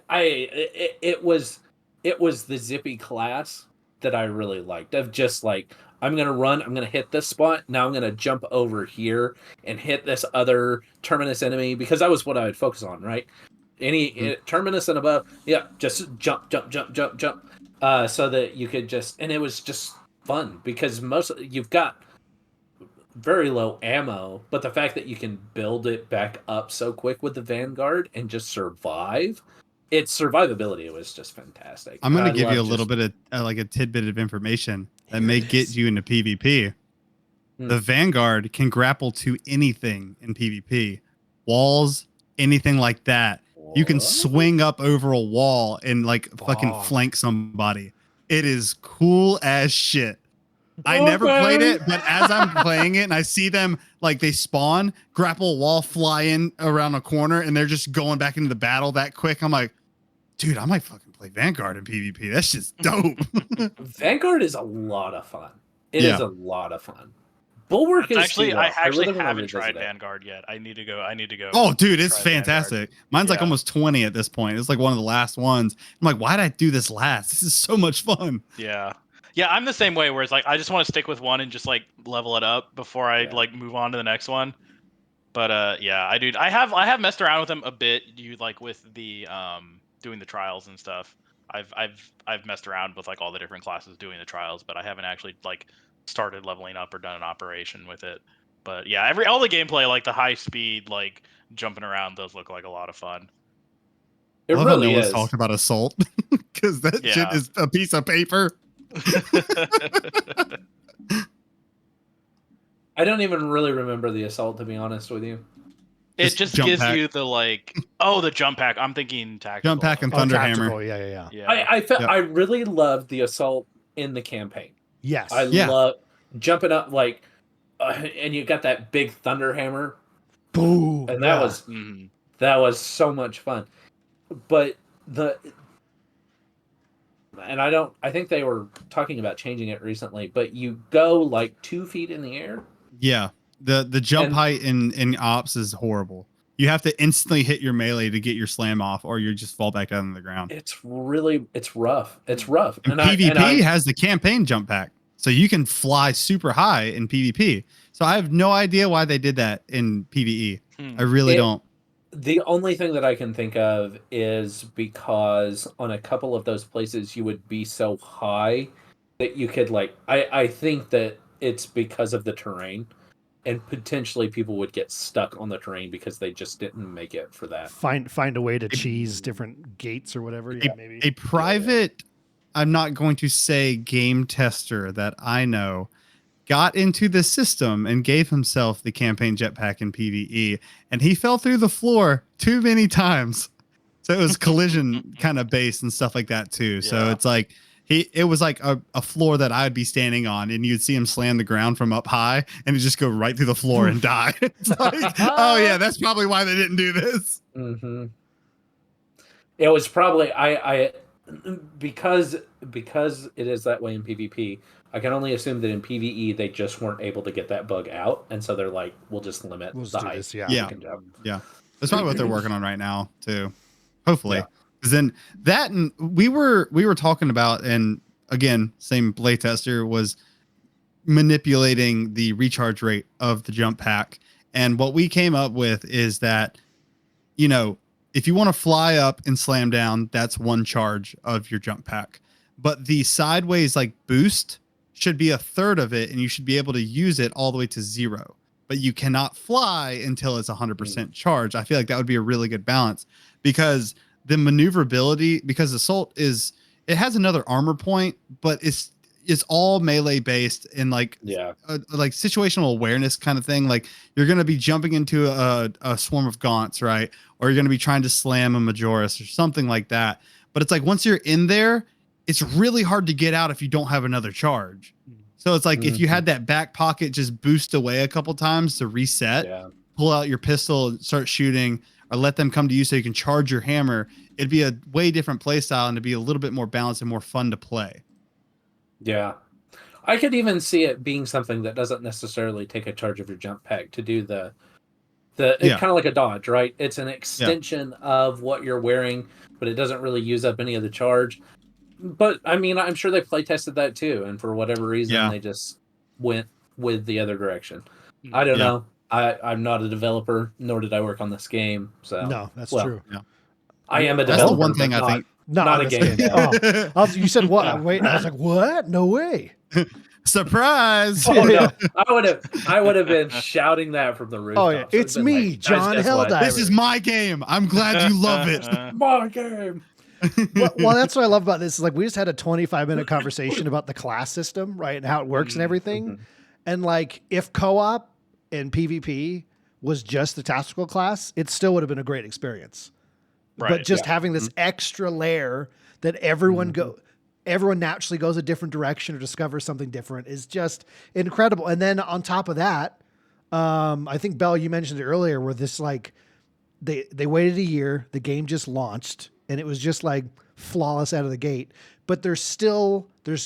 it was the zippy class that I really liked, of just like, I'm gonna run, I'm gonna hit this spot, now I'm gonna jump over here and hit this other terminus enemy, because that was what I would focus on, right? Any terminus and above, yeah, just jump, so that you could just, and it was just fun because you've got very low ammo, but the fact that you can build it back up so quick with the Vanguard and just survive, its survivability was just fantastic. I'm going to give you a little bit of like a tidbit of information that may get you into PvP. The Vanguard can grapple to anything in PvP, walls, anything like that. You can swing up over a wall and like fucking flank somebody. It is cool as shit. I never played it, but as I'm playing it and I see them, like they spawn, grapple wall, fly in around a corner, and they're just going back into the battle that quick. I'm like, dude, I might fucking play Vanguard in PvP. That's just dope. Vanguard is a lot of fun. It is a lot of fun. Bulwark is actually, I really haven't tried Vanguard yet. I need to go. Oh, dude, it's fantastic. Vanguard. Mine's like almost 20 at this point. It's like one of the last ones. I'm like, why did I do this last? This is so much fun. Yeah. Yeah, I'm the same way, where it's like I just want to stick with one and just like level it up before I like move on to the next one. But yeah, I have messed around with them a bit. You like with the doing the trials and stuff. I've messed around with like all the different classes doing the trials, but I haven't actually like started leveling up or done an operation with it. But yeah, all the gameplay, like the high speed, like jumping around, does look like a lot of fun. It really is. Talked about assault because that shit is a piece of paper. I don't even really remember the assault, to be honest with you. It just gives you the like, the jump pack. I'm thinking tactical. Jump pack and Thunderhammer. Yeah. I really loved the assault in the campaign. Yes. I love jumping up like, and you got that big Thunderhammer. Boom. And that was so much fun. But I think they were talking about changing it recently, but you go like 2 feet in the air. Yeah. The jump height in ops is horrible. You have to instantly hit your melee to get your slam off, or you just fall back down on the ground. It's rough. It's rough. And PvP has the campaign jump pack, so you can fly super high in PvP. So I have no idea why they did that in PvE. I really don't. The only thing that I can think of is because on a couple of those places you would be so high that you could like I think that it's because of the terrain and potentially people would get stuck on the terrain because they just didn't make it for that. Find a way to cheese different gates or whatever. Yeah, maybe. A private, I'm not going to say game tester that I know, got into the system and gave himself the campaign jetpack in PvE, and he fell through the floor too many times. So it was collision kind of based and stuff like that too. So it's like it was like a floor that I'd be standing on, and you'd see him slam the ground from up high, and he'd just go right through the floor and die. It's like, oh yeah, that's probably why they didn't do this. Mm-hmm. It was probably I because it is that way in PvP. I can only assume that in PvE they just weren't able to get that bug out, and so they're like, "We'll just limit the height." Yeah. That's probably what they're working on right now too. Hopefully, because then that and we were talking about, and again, same playtester was manipulating the recharge rate of the jump pack, and what we came up with is that, you know, if you want to fly up and slam down, that's one charge of your jump pack, but the sideways like boost should be a third of it, and you should be able to use it all the way to 0, but you cannot fly until it's 100% charge. I feel like that would be a really good balance, because the maneuverability, because Assault it has another armor point, but it's all melee based and like like situational awareness kind of thing. Like you're going to be jumping into a swarm of gaunts, right? Or you're going to be trying to slam a Majoris or something like that. But it's like once you're in there, it's really hard to get out if you don't have another charge. So it's like if you had that back pocket just boost away a couple times to reset, pull out your pistol and start shooting, or let them come to you so you can charge your hammer, it'd be a way different play style and it'd be a little bit more balanced and more fun to play. Yeah. I could even see it being something that doesn't necessarily take a charge of your jump pack to do the kind of like a dodge, right? It's an extension of what you're wearing, but it doesn't really use up any of the charge. But I mean, I'm sure they play tested that too, and for whatever reason, they just went with the other direction. I don't know. I'm not a developer, nor did I work on this game. So no, that's true. Yeah. I am a developer. That's the one thing I think. Not a game. You said what? Yeah. Wait, I was like, what? No way. Surprise! Oh, no. I would have been shouting that from the roof. Oh yeah, it's me, like, John Helldiver. This is my game. I'm glad you love it. My game. Well, that's what I love about this. Is like we just had a 25-minute conversation about the class system, right, and how it works and everything. And like, if co-op and PvP was just the tactical class, it still would have been a great experience. Right, but just having this extra layer that everyone naturally goes a different direction or discovers something different is just incredible. And then on top of that, I think Bell, you mentioned it earlier, where this like they waited a year, the game just launched, and it was just like flawless out of the gate. But there's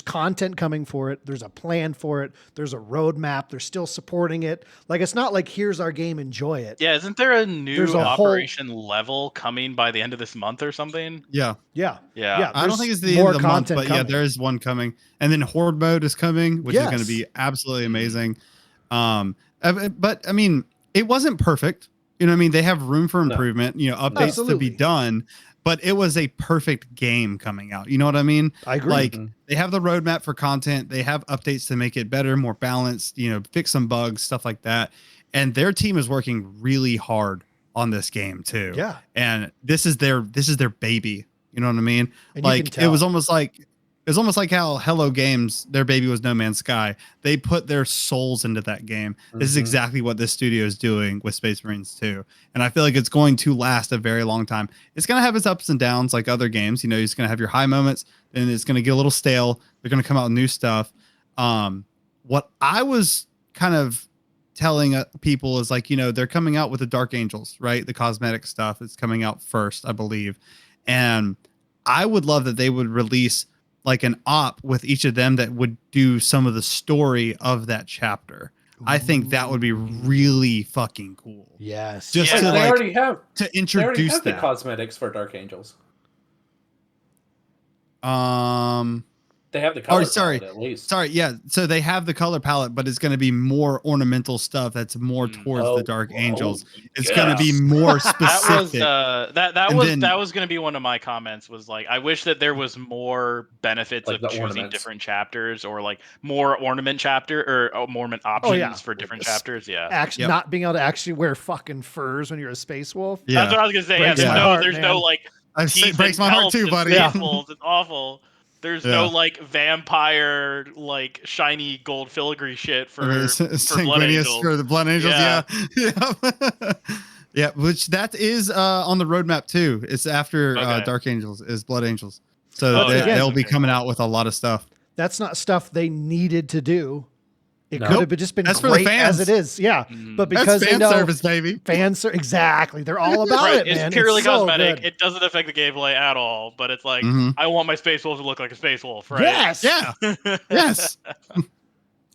content coming for it. There's a plan for it. There's a roadmap. They're still supporting it. Like, it's not like, here's our game, enjoy it. Yeah, isn't there a new operation level coming by the end of this month or something? Yeah. I don't think it's the end of the month, but coming. There is one coming. And then Horde mode is coming, which is going to be absolutely amazing. But I mean, it wasn't perfect. You know what I mean? They have room for improvement, updates to be done. But it was a perfect game coming out. You know what I mean? I agree. Like, they have the roadmap for content. They have updates to make it better, more balanced, fix some bugs, stuff like that. And their team is working really hard on this game too. Yeah. And this is their baby. You know what I mean? And like, it was almost like how Hello Games, their baby was No Man's Sky. They put their souls into that game. This is exactly what this studio is doing with Space Marines 2. And I feel like it's going to last a very long time. It's going to have its ups and downs like other games. You're just going to have your high moments, then it's going to get a little stale. They're going to come out with new stuff. What I was kind of telling people is like, they're coming out with the Dark Angels, right? The cosmetic stuff is coming out first, I believe. And I would love that they would release like an op with each of them that would do some of the story of that chapter. I think that would be really fucking cool. Yes. Just to they already have to introduce the cosmetics for Dark Angels. They They have the color sorry. palette at least. Sorry, yeah. So they have the color palette, but it's going to be more ornamental stuff that's more towards the Dark Angels. It's going to be more specific. That was going to be one of my comments. Was like, I wish that there was more benefits Like of choosing different chapters, or like more ornament chapter or ornament options for different chapters. Yeah, actually not being able to actually wear fucking furs when you're a space wolf. Yeah. That's what I was gonna say. Breaks Yeah, my heart, there's man. no like. It breaks my heart too, buddy. Space wolves. It's awful. There's no like vampire like shiny gold filigree shit for Blood Angels. For the Blood Angels, yeah. Yeah, which that is on the roadmap too. It's after Dark Angels is Blood Angels. So they'll be coming out with a lot of stuff. That's not stuff they needed to do. It No. could have just been That's for the great fans. as it is. Yeah. But because That's they fan know service, baby. Exactly. They're all about it, man. It's purely so cosmetic. good. It doesn't affect the gameplay at all. But it's like, I want my space wolf to look like a space wolf, right? Yes. Yeah. Yes.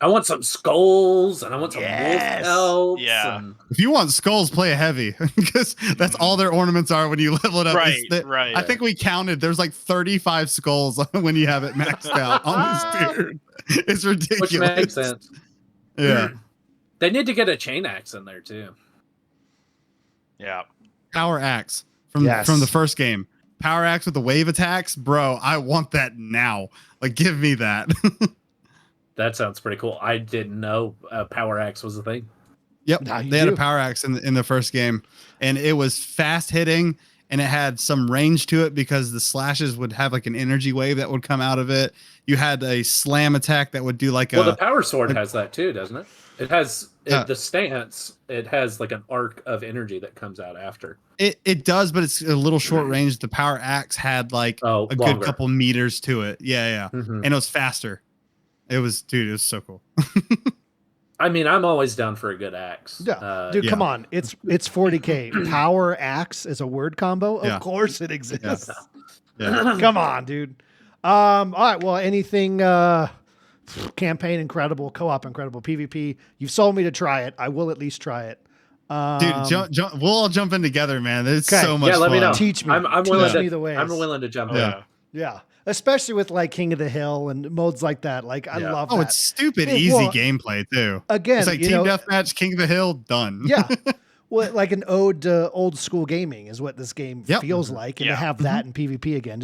I want some skulls and I want some wolf pelts. Yeah. And... If you want skulls, play a heavy because that's all their ornaments are when you level it up. Right. I think we counted. There's like 35 skulls when you have it maxed out on this dude. It's ridiculous. Which makes sense. Yeah. They need to get a chain axe in there too. Yeah. Power axe from the first game. Power axe with the wave attacks, bro. I want that now. Like, give me that. That sounds pretty cool. I didn't know power axe was a thing. Yep, they had a power axe in the first game, and it was fast hitting, and it had some range to it because the slashes would have like an energy wave that would come out of it. You had a slam attack that would do like the power sword has that too, doesn't it? It has the stance. It has like an arc of energy that comes out after. It does, but it's a little short range. The power axe had like a good couple meters to it. Yeah. And it was faster. It was so cool. I mean, I'm always down for a good axe. Yeah. Dude, come on. It's 40K. Power axe is a word combo. Of course it exists. Yeah. Come on, dude. All right. Well, anything campaign incredible, co-op incredible, PvP. You've sold me to try it. I will at least try it. Dude, we'll all jump in together, man. It's so much fun. Let me know. Teach me. Teach me the ways. I'm willing to jump in. Yeah. Especially with like King of the Hill and modes like that. Like I love that. Oh, it's stupid easy gameplay too. Again, it's like Team Deathmatch, King of the Hill, done. Yeah. Well, like an ode to old school gaming is what this game feels like. And to have that in PvP again,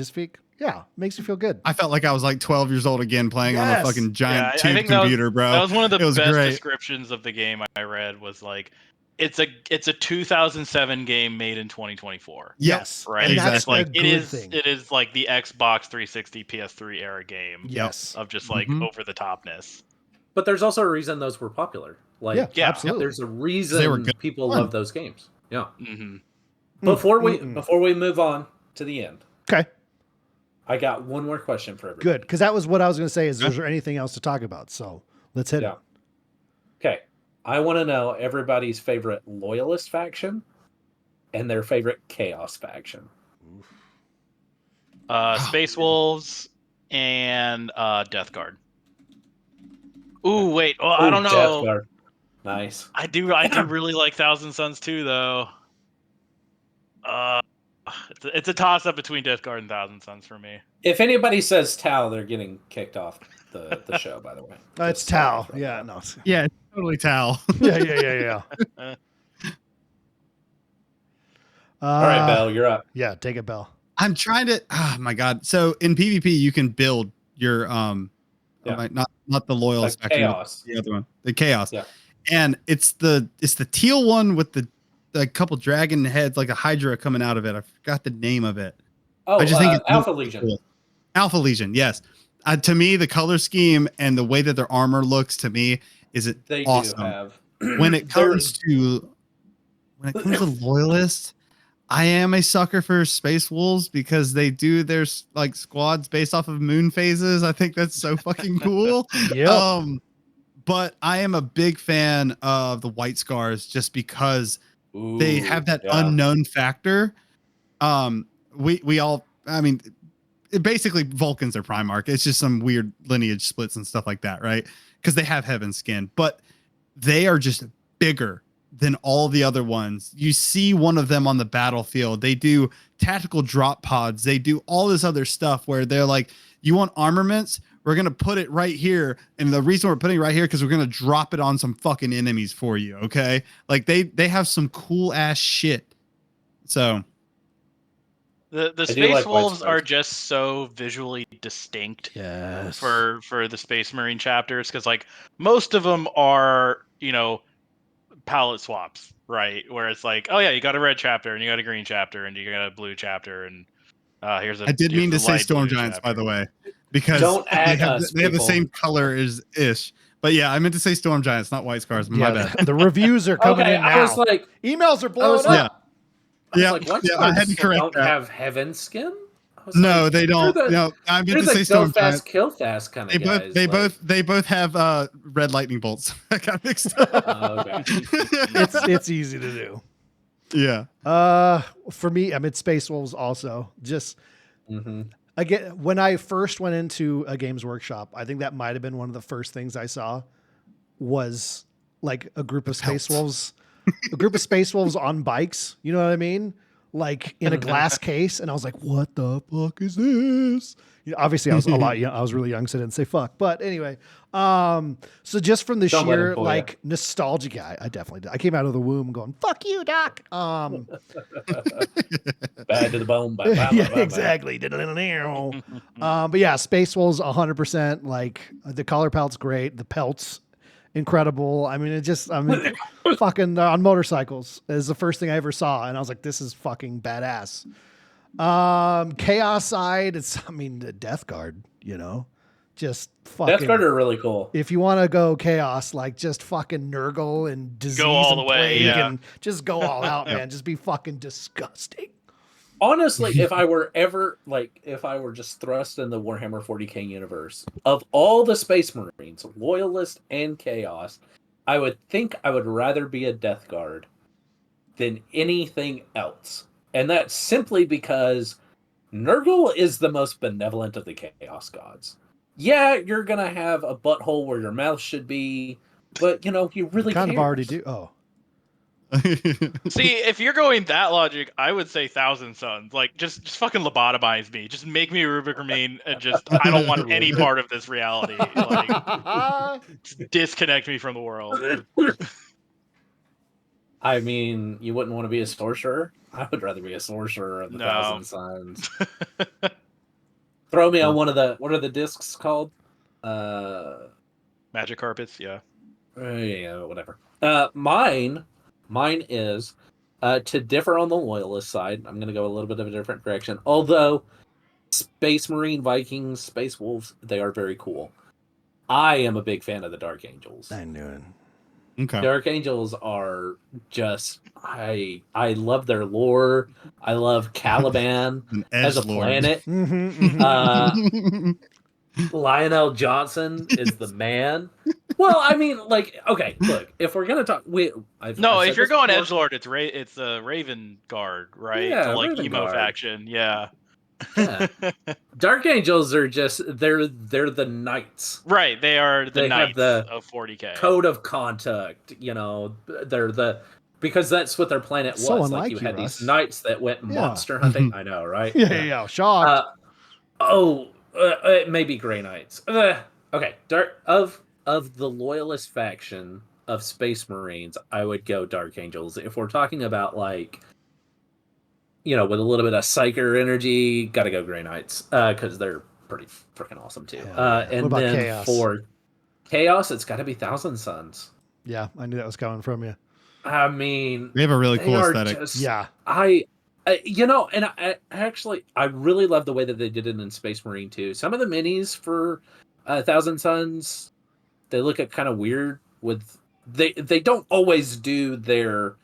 makes you feel good. I felt like I was like 12 years old again playing on a fucking giant tube computer, bro. That was one of the best descriptions of the game I read was like, it's a 2007 game made in 2024. Yes, right. Exactly. Like it is like the Xbox 360, PS3 era game. Yes, of just like over the topness. But there's also a reason those were popular. Like, absolutely. There's a reason people love those games. Yeah. Mm-hmm. Before we move on to the end, okay, I got one more question for everybody. Good, because that was what I was going to say. Is there anything else to talk about? So let's hit it. Okay. I want to know everybody's favorite loyalist faction and their favorite chaos faction. Space Wolves and Death Guard. Ooh, wait. Oh, I don't know. Death Guard. Nice. I do really like Thousand Suns too, though. It's a toss up between Death Guard and Thousand Suns for me. If anybody says Tau, they're getting kicked off the show. By the way, it's Tau. Yeah, no. Yeah, it's totally Tau. Yeah. All right, Bell, you're up. Yeah, take it, Bell. I'm trying to. Oh my god! So in PvP, you can build your not the loyalist faction, chaos. The other one, the chaos. Yeah. And it's the teal one with the couple dragon heads, like a Hydra coming out of it. I forgot the name of it. Oh, I just think it's Alpha Legion. Cool. Alpha Legion, yes. To me, the color scheme and the way that their armor looks to me is awesome. Do have. When it comes to loyalists, I am a sucker for Space Wolves because they do their like squads based off of moon phases. I think that's so fucking cool. Yeah. But I am a big fan of the White Scars just because they have that unknown factor. We all, I mean, basically Vulcans are Primarch. It's just some weird lineage splits and stuff like that, right? Because they have heaven skin, but they are just bigger than all the other ones. You see one of them on the battlefield. They do tactical drop pods. They do all this other stuff where they're like, you want armaments? we're gonna put it right here, and the reason we're putting it right here because we're gonna drop it on some fucking enemies for you. Okay, like they have some cool ass shit. So the Space Wolves are just so visually distinct. Yes. For the Space Marine chapters, because like most of them are, you know, palette swaps, right? Where it's like, oh yeah, you got a red chapter and you got a green chapter and you got a blue chapter, and here's I did mean to say Storm Giants, by the way, because they have the same color as Ish. But yeah, I meant to say Storm Giants, not White Scars. My bad. The reviews are coming in now. I was like, emails are blowing up. Yeah, White I had to Scars correct don't that. have heaven skin. No, they don't. No, I meant to say Storm Giants. Kill fast kind of guys. They both have red lightning bolts. I got mixed up. Okay. It's easy to do. Yeah. For me, I mean, Space Wolves also just again, when I first went into a Games Workshop, I think that might've been one of the first things I saw was like a group of Space Wolves, on bikes. You know what I mean? Like in a glass case. And I was like, what the fuck is this? You know, obviously I was I was really young, so I didn't say fuck, but anyway, so just from the sheer like nostalgia guy, I definitely did. I came out of the womb going, fuck you, Doc. Bad to the bone. Yeah, exactly. But yeah, Space Wolves 100%. Like the color palette's great. The pelts, incredible. I mean, fucking on motorcycles is the first thing I ever saw. And I was like, this is fucking badass. Chaos side, the Death Guard, you know, just fucking. Death Guard are really cool. If you want to go chaos, like just fucking Nurgle and disease go all and the way, and just go all out, man. Just be fucking disgusting. Honestly, if I were just thrust in the Warhammer 40k universe, of all the Space Marines, Loyalist and Chaos, I would think I would rather be a Death Guard than anything else. And that's simply because Nurgle is the most benevolent of the Chaos Gods. Yeah, you're going to have a butthole where your mouth should be, but, you know, you really kind of already do. Oh. See, if you're going that logic, I would say Thousand Suns. Like, just fucking lobotomize me. Just make me a Rubik Remain, and I don't want any part of this reality. Like, just disconnect me from the world. I mean, you wouldn't want to be a sorcerer? I would rather be a sorcerer of the Thousand Suns. Throw me on one of the, what are the discs called? Magic carpets, yeah. Yeah, whatever. Mine is, to differ on the Loyalist side, I'm going to go a little bit of a different direction. Although, Space Marine, Vikings, Space Wolves, they are very cool. I am a big fan of the Dark Angels. I knew it. Okay. Dark Angels are just I love their lore. I love Caliban as a planet. Lionel Johnson is the man. Well, I mean, like, okay, look, if we're gonna talk, if you're going edgelord, it's the Raven Guard, right? Yeah, the, like Raven emo Guard. faction, yeah. Dark Angels are just they're the knights, right? They are the knights of 40k. Code of conduct, you know. They're because that's what their planet was. Someone like you had Russ. these knights that went monster hunting. I know, right? Yeah. Shocked. It may be Grey Knights. Okay, of the Loyalist faction of Space Marines, I would go Dark Angels. If we're talking about, like, you know, with a little bit of Psyker energy, gotta go Grey Knights, because they're pretty freaking awesome too. And then Chaos? For Chaos, it's got to be Thousand Suns. Yeah, I knew that was coming from you. I mean, they have a really cool aesthetic. You know, and I actually really love the way that they did it in Space Marine 2. Some of the minis for Thousand Suns, they look kind of weird with they don't always do their,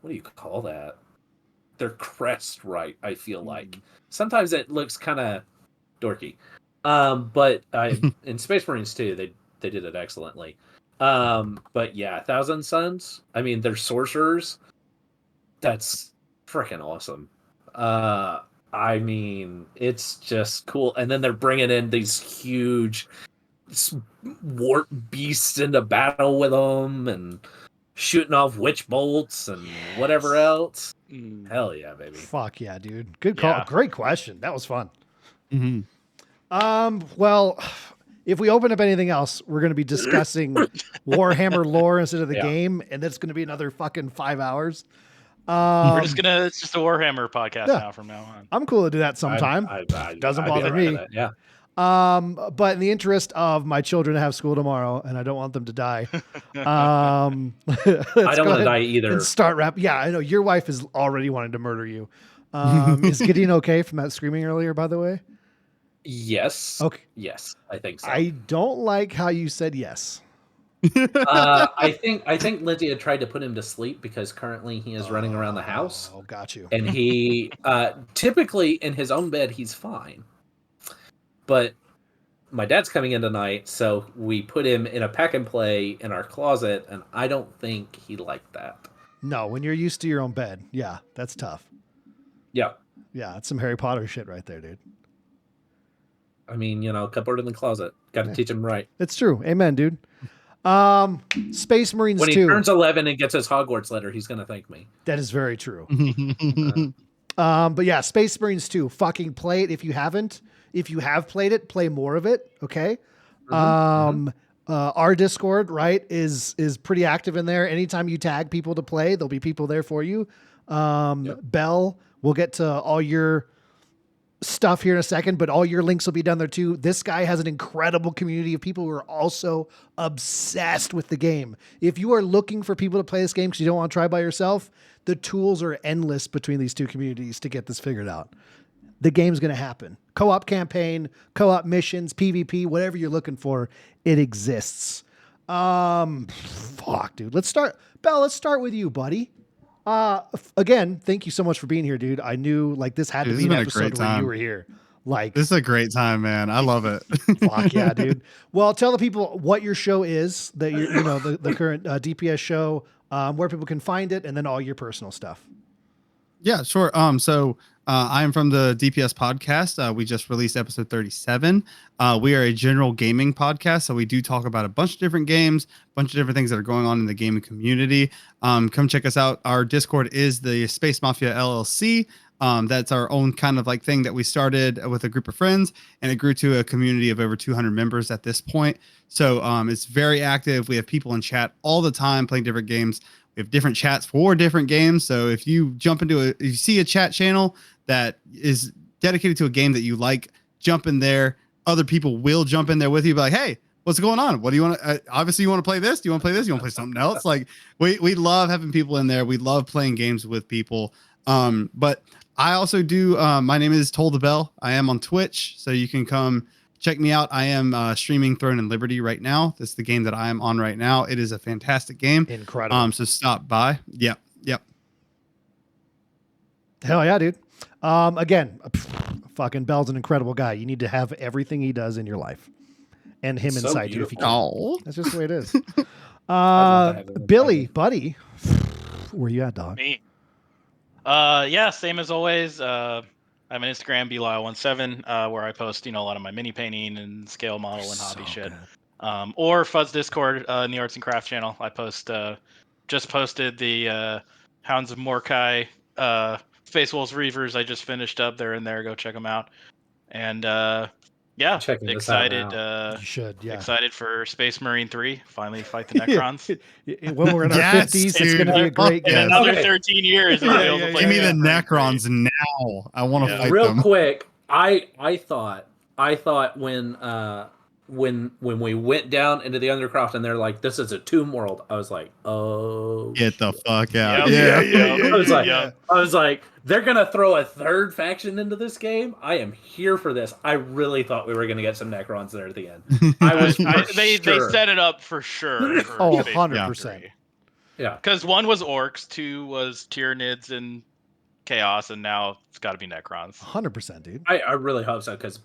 what do you call that? Their crest right, I feel like. Sometimes it looks kind of dorky. But in Space Marines 2, they did it excellently. But yeah, Thousand Suns, I mean, they're sorcerers. That's freaking awesome. I mean, it's just cool. And then they're bringing in these huge warp beasts into battle with them and shooting off witch bolts and whatever else. Hell yeah, baby. Fuck yeah, dude. Good call. Yeah. Great question. That was fun. Mm-hmm. Well, if we open up anything else, we're going to be discussing Warhammer lore instead of the Yeah. game, and that's going to be another fucking 5 hours. It's just a Warhammer podcast Yeah. now from now on. I'm cool to do that sometime. Doesn't I'd be bother alright me. with that, yeah. But in the interest of my children to have school tomorrow, and I don't want them to die, I don't want to die either. and start wrap. Yeah, I know your wife is already wanting to murder you. Is Gideon okay from that screaming earlier? By the way, Yes. okay. Yes, I think so. I don't like how you said yes. I think Lindsay had tried to put him to sleep because currently he is running around the house. Oh, got you. And he typically in his own bed he's fine, but my dad's coming in tonight, so we put him in a pack and play in our closet, and I don't think he liked that. No, when you're used to your own bed, yeah, that's tough. Yeah, It's some Harry Potter shit right there, dude. I mean, cupboard in the closet. Got to teach him right. It's true. Amen, dude. Space Marines When he 2. turns 11 and gets his Hogwarts letter, he's gonna thank me. That is very true. But yeah, Space Marines 2. Fucking play it if you haven't. If you have played it, play more of it. Okay. Our Discord, right, is pretty active in there. Anytime you tag people to play, there'll be people there for you. Bell, we'll get to all your stuff here in a second, but all your links will be down there too. This guy has an incredible community of people who are also obsessed with the game. If you are looking for people to play this game because you don't want to try by yourself, the tools are endless between these two communities to get this figured out. The game's going to happen. Co-op campaign, co-op missions, PvP, whatever you're looking for, it exists. Fuck, dude. Bell, let's start with you, buddy. Again, thank you so much for being here, dude. I knew this had to be an episode where you were here. This is a great time, man. I love it. Fuck yeah, dude. Well, tell the people what your show is, that the current DPS show, where people can find it, and then all your personal stuff. Yeah, sure. So I'm from the DPS podcast. We just released episode 37. We are a general gaming podcast, so we do talk about a bunch of different games, a bunch of different things that are going on in the gaming community. Come check us out. Our Discord is the Space Mafia LLC. That's our own kind of thing that we started with a group of friends, and it grew to a community of over 200 members at this point. So it's very active. We have people in chat all the time playing different games. We have different chats for different games. So if you jump into if you see a chat channel that is dedicated to a game that you like, jump in there. Other people will jump in there with you. Be like, hey, what's going on? What do you want to? Obviously, you want to play this. Do you want to play this? You want to play something else? We love having people in there. We love playing games with people. But I also do. My name is TollTheBell. I am on Twitch, so you can come check me out. I am streaming Throne and Liberty right now. That's the game that I am on right now. It is a fantastic game. Incredible. So stop by. Yep. Hell yeah, dude. Again, fucking Bell's an incredible guy. You need to have everything he does in your life, and him So inside you if you can. Oh, That's just the way it is. love to have him Billy, inside. buddy, where you at, dog? Me. Yeah, same as always. I have an Instagram, Belial17, where I post, a lot of my mini painting and scale model and hobby shit. Or Fud's Discord in the Arts and Crafts channel. I post, just posted the Hounds of Mordecai, Space Wolves Reavers. I just finished up. They're in there. Go check them out. And yeah, Checking this out excited. You should, yeah. Excited for Space Marine 3. Finally fight the Necrons. When we're in our Yes, 50s, it's dude. going to be a great In game. another Okay. 13 years, I'll be able to play give me the Space Marine 3. Necrons now. I want to Yeah. fight Real them. quick, I thought when we went down into the Undercroft and they're like, this is a tomb world, I was like, oh, Get the fuck out. Yep. Yeah. I was like, they're gonna throw a third faction into this game. I am here for this. I really thought we were gonna get some Necrons there at the end. I was. They sure. set it up for sure. For Oh, Space 100%. Marine 3. Yeah. Because 1 was orcs, 2 was Tyranids and Chaos, and now it's got to be Necrons. 100%, dude. I really hope so because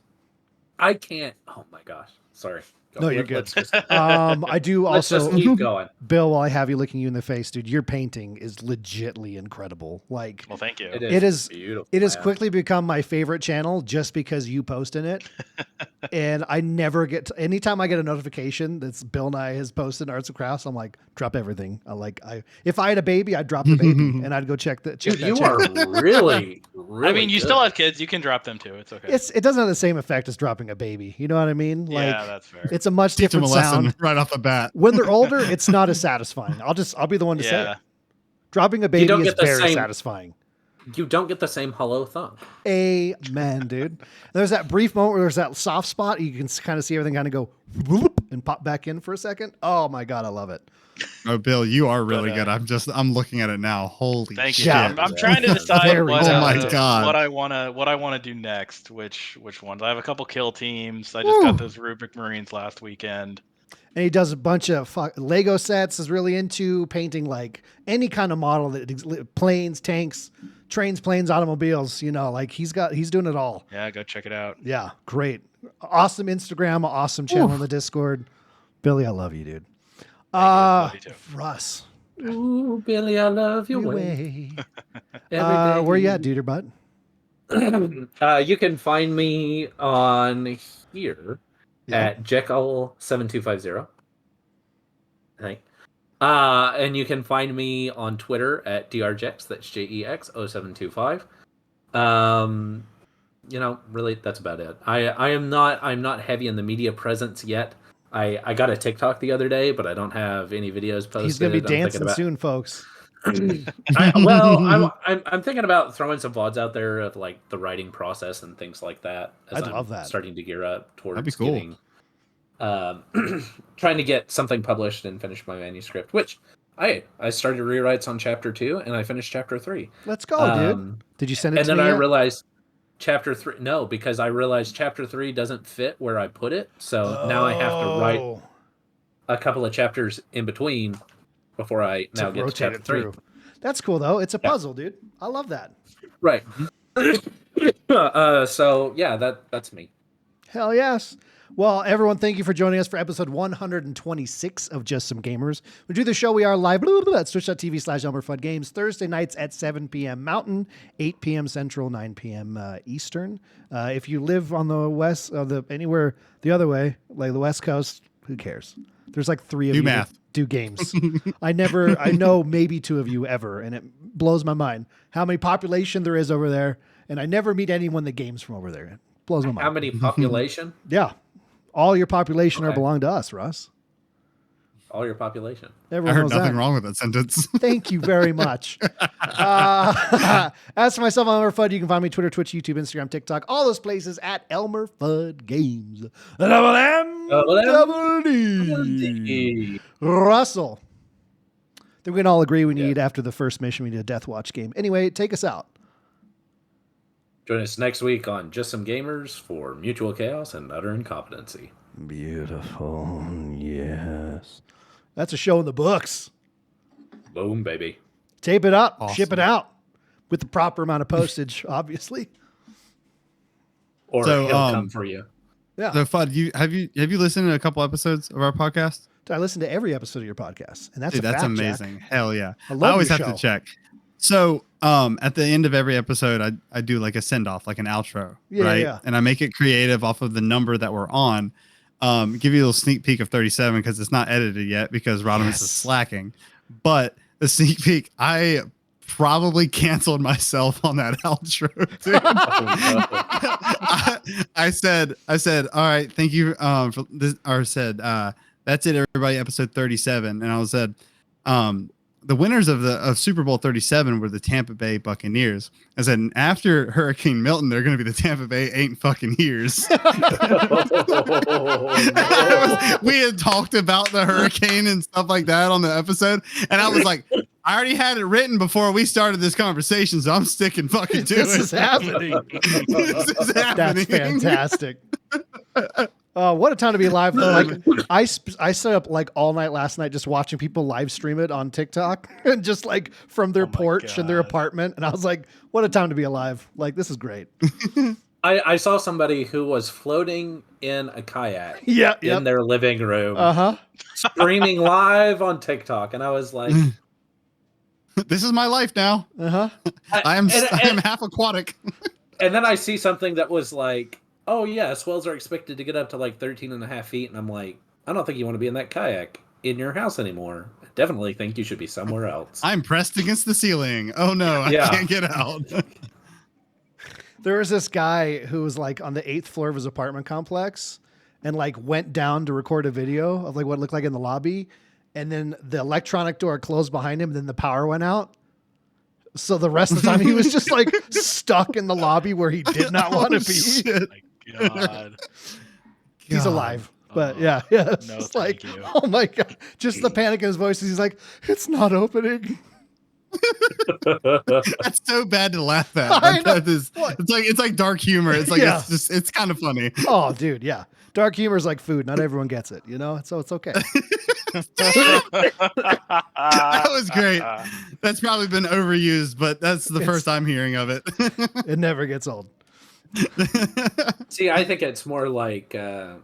I can't. Oh my gosh. Sorry. No, you're good. Let's just, I do let's also, just keep going. Bill, while I have you looking you in the face, dude, your painting is legitly incredible. Like, Well, thank you. it is beautiful. it has man. quickly become my favorite channel just because you post in it. And I never get to, anytime I get a notification that's Bill and I has posted Arts and Crafts, I'm like, drop everything. If I had a baby, I'd drop the baby and I'd go check Dude, that you channel. are really, really I mean, you good. still have kids. You can drop them too. It's okay. It doesn't have the same effect as dropping a baby. You know what I mean? Like, yeah, that's fair. it's a much Teach them a different lesson sound. right off the bat. When they're older, it's not as satisfying. I'll be the one to say Yeah. it. Dropping a baby don't is get the very same- satisfying. You don't get the same hollow thunk. Amen, dude. There's that brief moment where there's that soft spot. You can kind of see everything kind of go whoop and pop back in for a second. Oh my God, I love it. Oh, Bill, you are really But, good. I'm looking at it now. Holy Thank you. shit. Yeah. I'm trying to decide Very what, good. Oh my God. what I wanna do next. Which ones? I have a couple kill teams. I just got those Rubik Marines last weekend. And he does a bunch of Lego sets. Is really into painting like any kind of model that planes, tanks, trains, planes, automobiles. You know, like he's doing it all. Yeah, go check it out. Yeah, great, awesome Instagram, awesome channel in the Discord. Billy, I love you, dude. Love you too. Russ, Ooh, Billy, I love your your way. way. Every day. Where you at, dude or butt? You can find me on here at Jekyll7250. I think. And you can find me on Twitter at drjex. That's JEX0725. Really, that's about it. I'm not heavy in the media presence yet. I got a TikTok the other day, but I don't have any videos posted. He's gonna be I'm thinking dancing about- soon, folks. I'm thinking about throwing some VODs out there of like the writing process and things like that. I'd love that. Starting to gear up towards That'd be cool. getting, trying to get something published and finish my manuscript. Which I started rewrites on chapter 2 and I finished chapter 3. Let's go, dude. Did you send it And to then me I yet? realized chapter 3. No, because I realized chapter 3 doesn't fit where I put it. So now I have to write Oh, a couple of chapters in between before I now get to rotate chapter it 3. through. That's cool though. It's a Yeah. puzzle, dude. I love that. Right. So yeah, that's me. Hell yes. Well, everyone, thank you for joining us for episode 126 of Just Some Gamers. We do the show. We are live at twitch.tv/ELMMERFUDD Games Thursday nights at 7 p.m. Mountain, 8 p.m. Central, 9 p.m. Eastern. If you live on the west, anywhere the other way, like the West Coast, who cares? There's like 3 of Do you math. that do games. I know maybe 2 of you ever, and it blows my mind how many population there is over there. And I never meet anyone that games from over there. It blows my mind. How many population? Yeah. All your population Okay. belong to us, Russ. All your population. I Everyone heard knows nothing that. wrong with that sentence. Thank you very much. As for myself, I'm ELMMERFUDD. You can find me Twitter, Twitch, YouTube, Instagram, TikTok, all those places at ELMMERFUDD Games. Double M, double D. Russell. I think we can all agree we need, after the first mission, we need a Death Watch game. Anyway, take us out. Join us next week on Just Some Gamers for mutual chaos and utter incompetency. Beautiful. Yes. That's a show in the books. Boom, baby. Tape it up, Awesome. ship it out with the proper amount of postage, obviously. Or So, he'll come for you. Yeah. So, Fudd, have you listened to a couple episodes of our podcast? I listen to every episode of your podcast, and that's Dude, a that's fact, amazing. Jack. Hell yeah. I love always your have show. to check. So, at the end of every episode, I do like a send off, like an outro, Yeah, right? yeah. And I make it creative off of the number that we're on. Give you a little sneak peek of 37 because it's not edited yet because Rodimus Yes. is slacking. But the sneak peek, I probably canceled myself on that outro. Dude. I said, all right, thank you for this, or said, that's it, everybody, episode 37. And I said, the winners of Super Bowl 37 were the Tampa Bay Buccaneers. I said, and after Hurricane Milton, they're going to be the Tampa Bay ain't fucking years. We had talked about the hurricane and stuff like that on the episode. And I was like, I already had it written before we started this conversation, so I'm sticking fucking to This it. is happening. This is happening. That's fantastic. What a time to be alive! Like I stayed up like all night last night just watching people live stream it on TikTok and just like from their Oh my porch in their God. apartment, and I was like, "What a time to be alive!" Like this is great. I saw somebody who was floating in a kayak Yeah. in their living room, Uh-huh. streaming live on TikTok, and I was like, This is my life now. Uh-huh. I am half aquatic. And then I see something that was like, oh yeah, swells are expected to get up to like 13 and a half feet, and I'm like, I don't think you want to be in that kayak in your house anymore. I definitely think you should be somewhere else. I'm pressed against the ceiling. Oh no, I can't get out. There was this guy who was like on the 8th floor of his apartment complex and like went down to record a video of like what it looked like in the lobby. And then the electronic door closed behind him. And then the power went out. So the rest of the time he was just like stuck in the lobby where he did not want to be. Shit. Oh my God. He's alive. But yeah. It's No, just like, thank you. oh my God. Just the panic in his voice. He's like, it's not opening. That's so bad to laugh at. I know. It's like dark humor. It's like Yeah. it's kind of funny. Oh, dude, yeah. Dark humor is like food. Not everyone gets it, so it's okay. That was great. That's probably been overused, but that's the first I'm hearing of it. It never gets old. See, I think it's more like cum.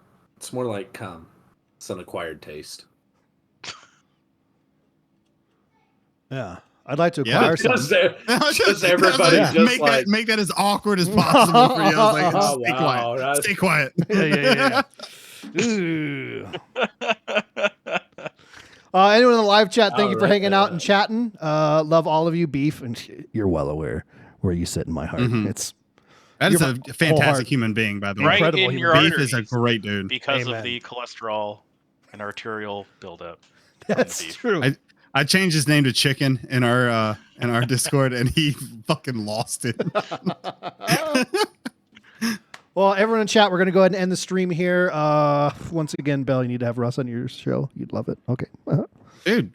It's an acquired taste. Yeah. I'd like to Yeah. acquire some. Just everybody just make that as awkward as possible for you. I was like, Oh, stay wow, quiet. Stay quiet. Yeah. Ooh. Anyone in the live chat, thank you for hanging out and chatting. Love all of you. Beef, and you're well aware where you sit in my heart. That is a whole fantastic heart. human being, by the way. Right Incredible in your Beef arteries is a great dude. because Amen. of the cholesterol and arterial buildup. That's beef. true. I changed his name to Chicken in our Discord, and he fucking lost it. Well, everyone in chat, we're going to go ahead and end the stream here. Once again, Bell, you need to have Russ on your show. You'd love it. Okay. Dude,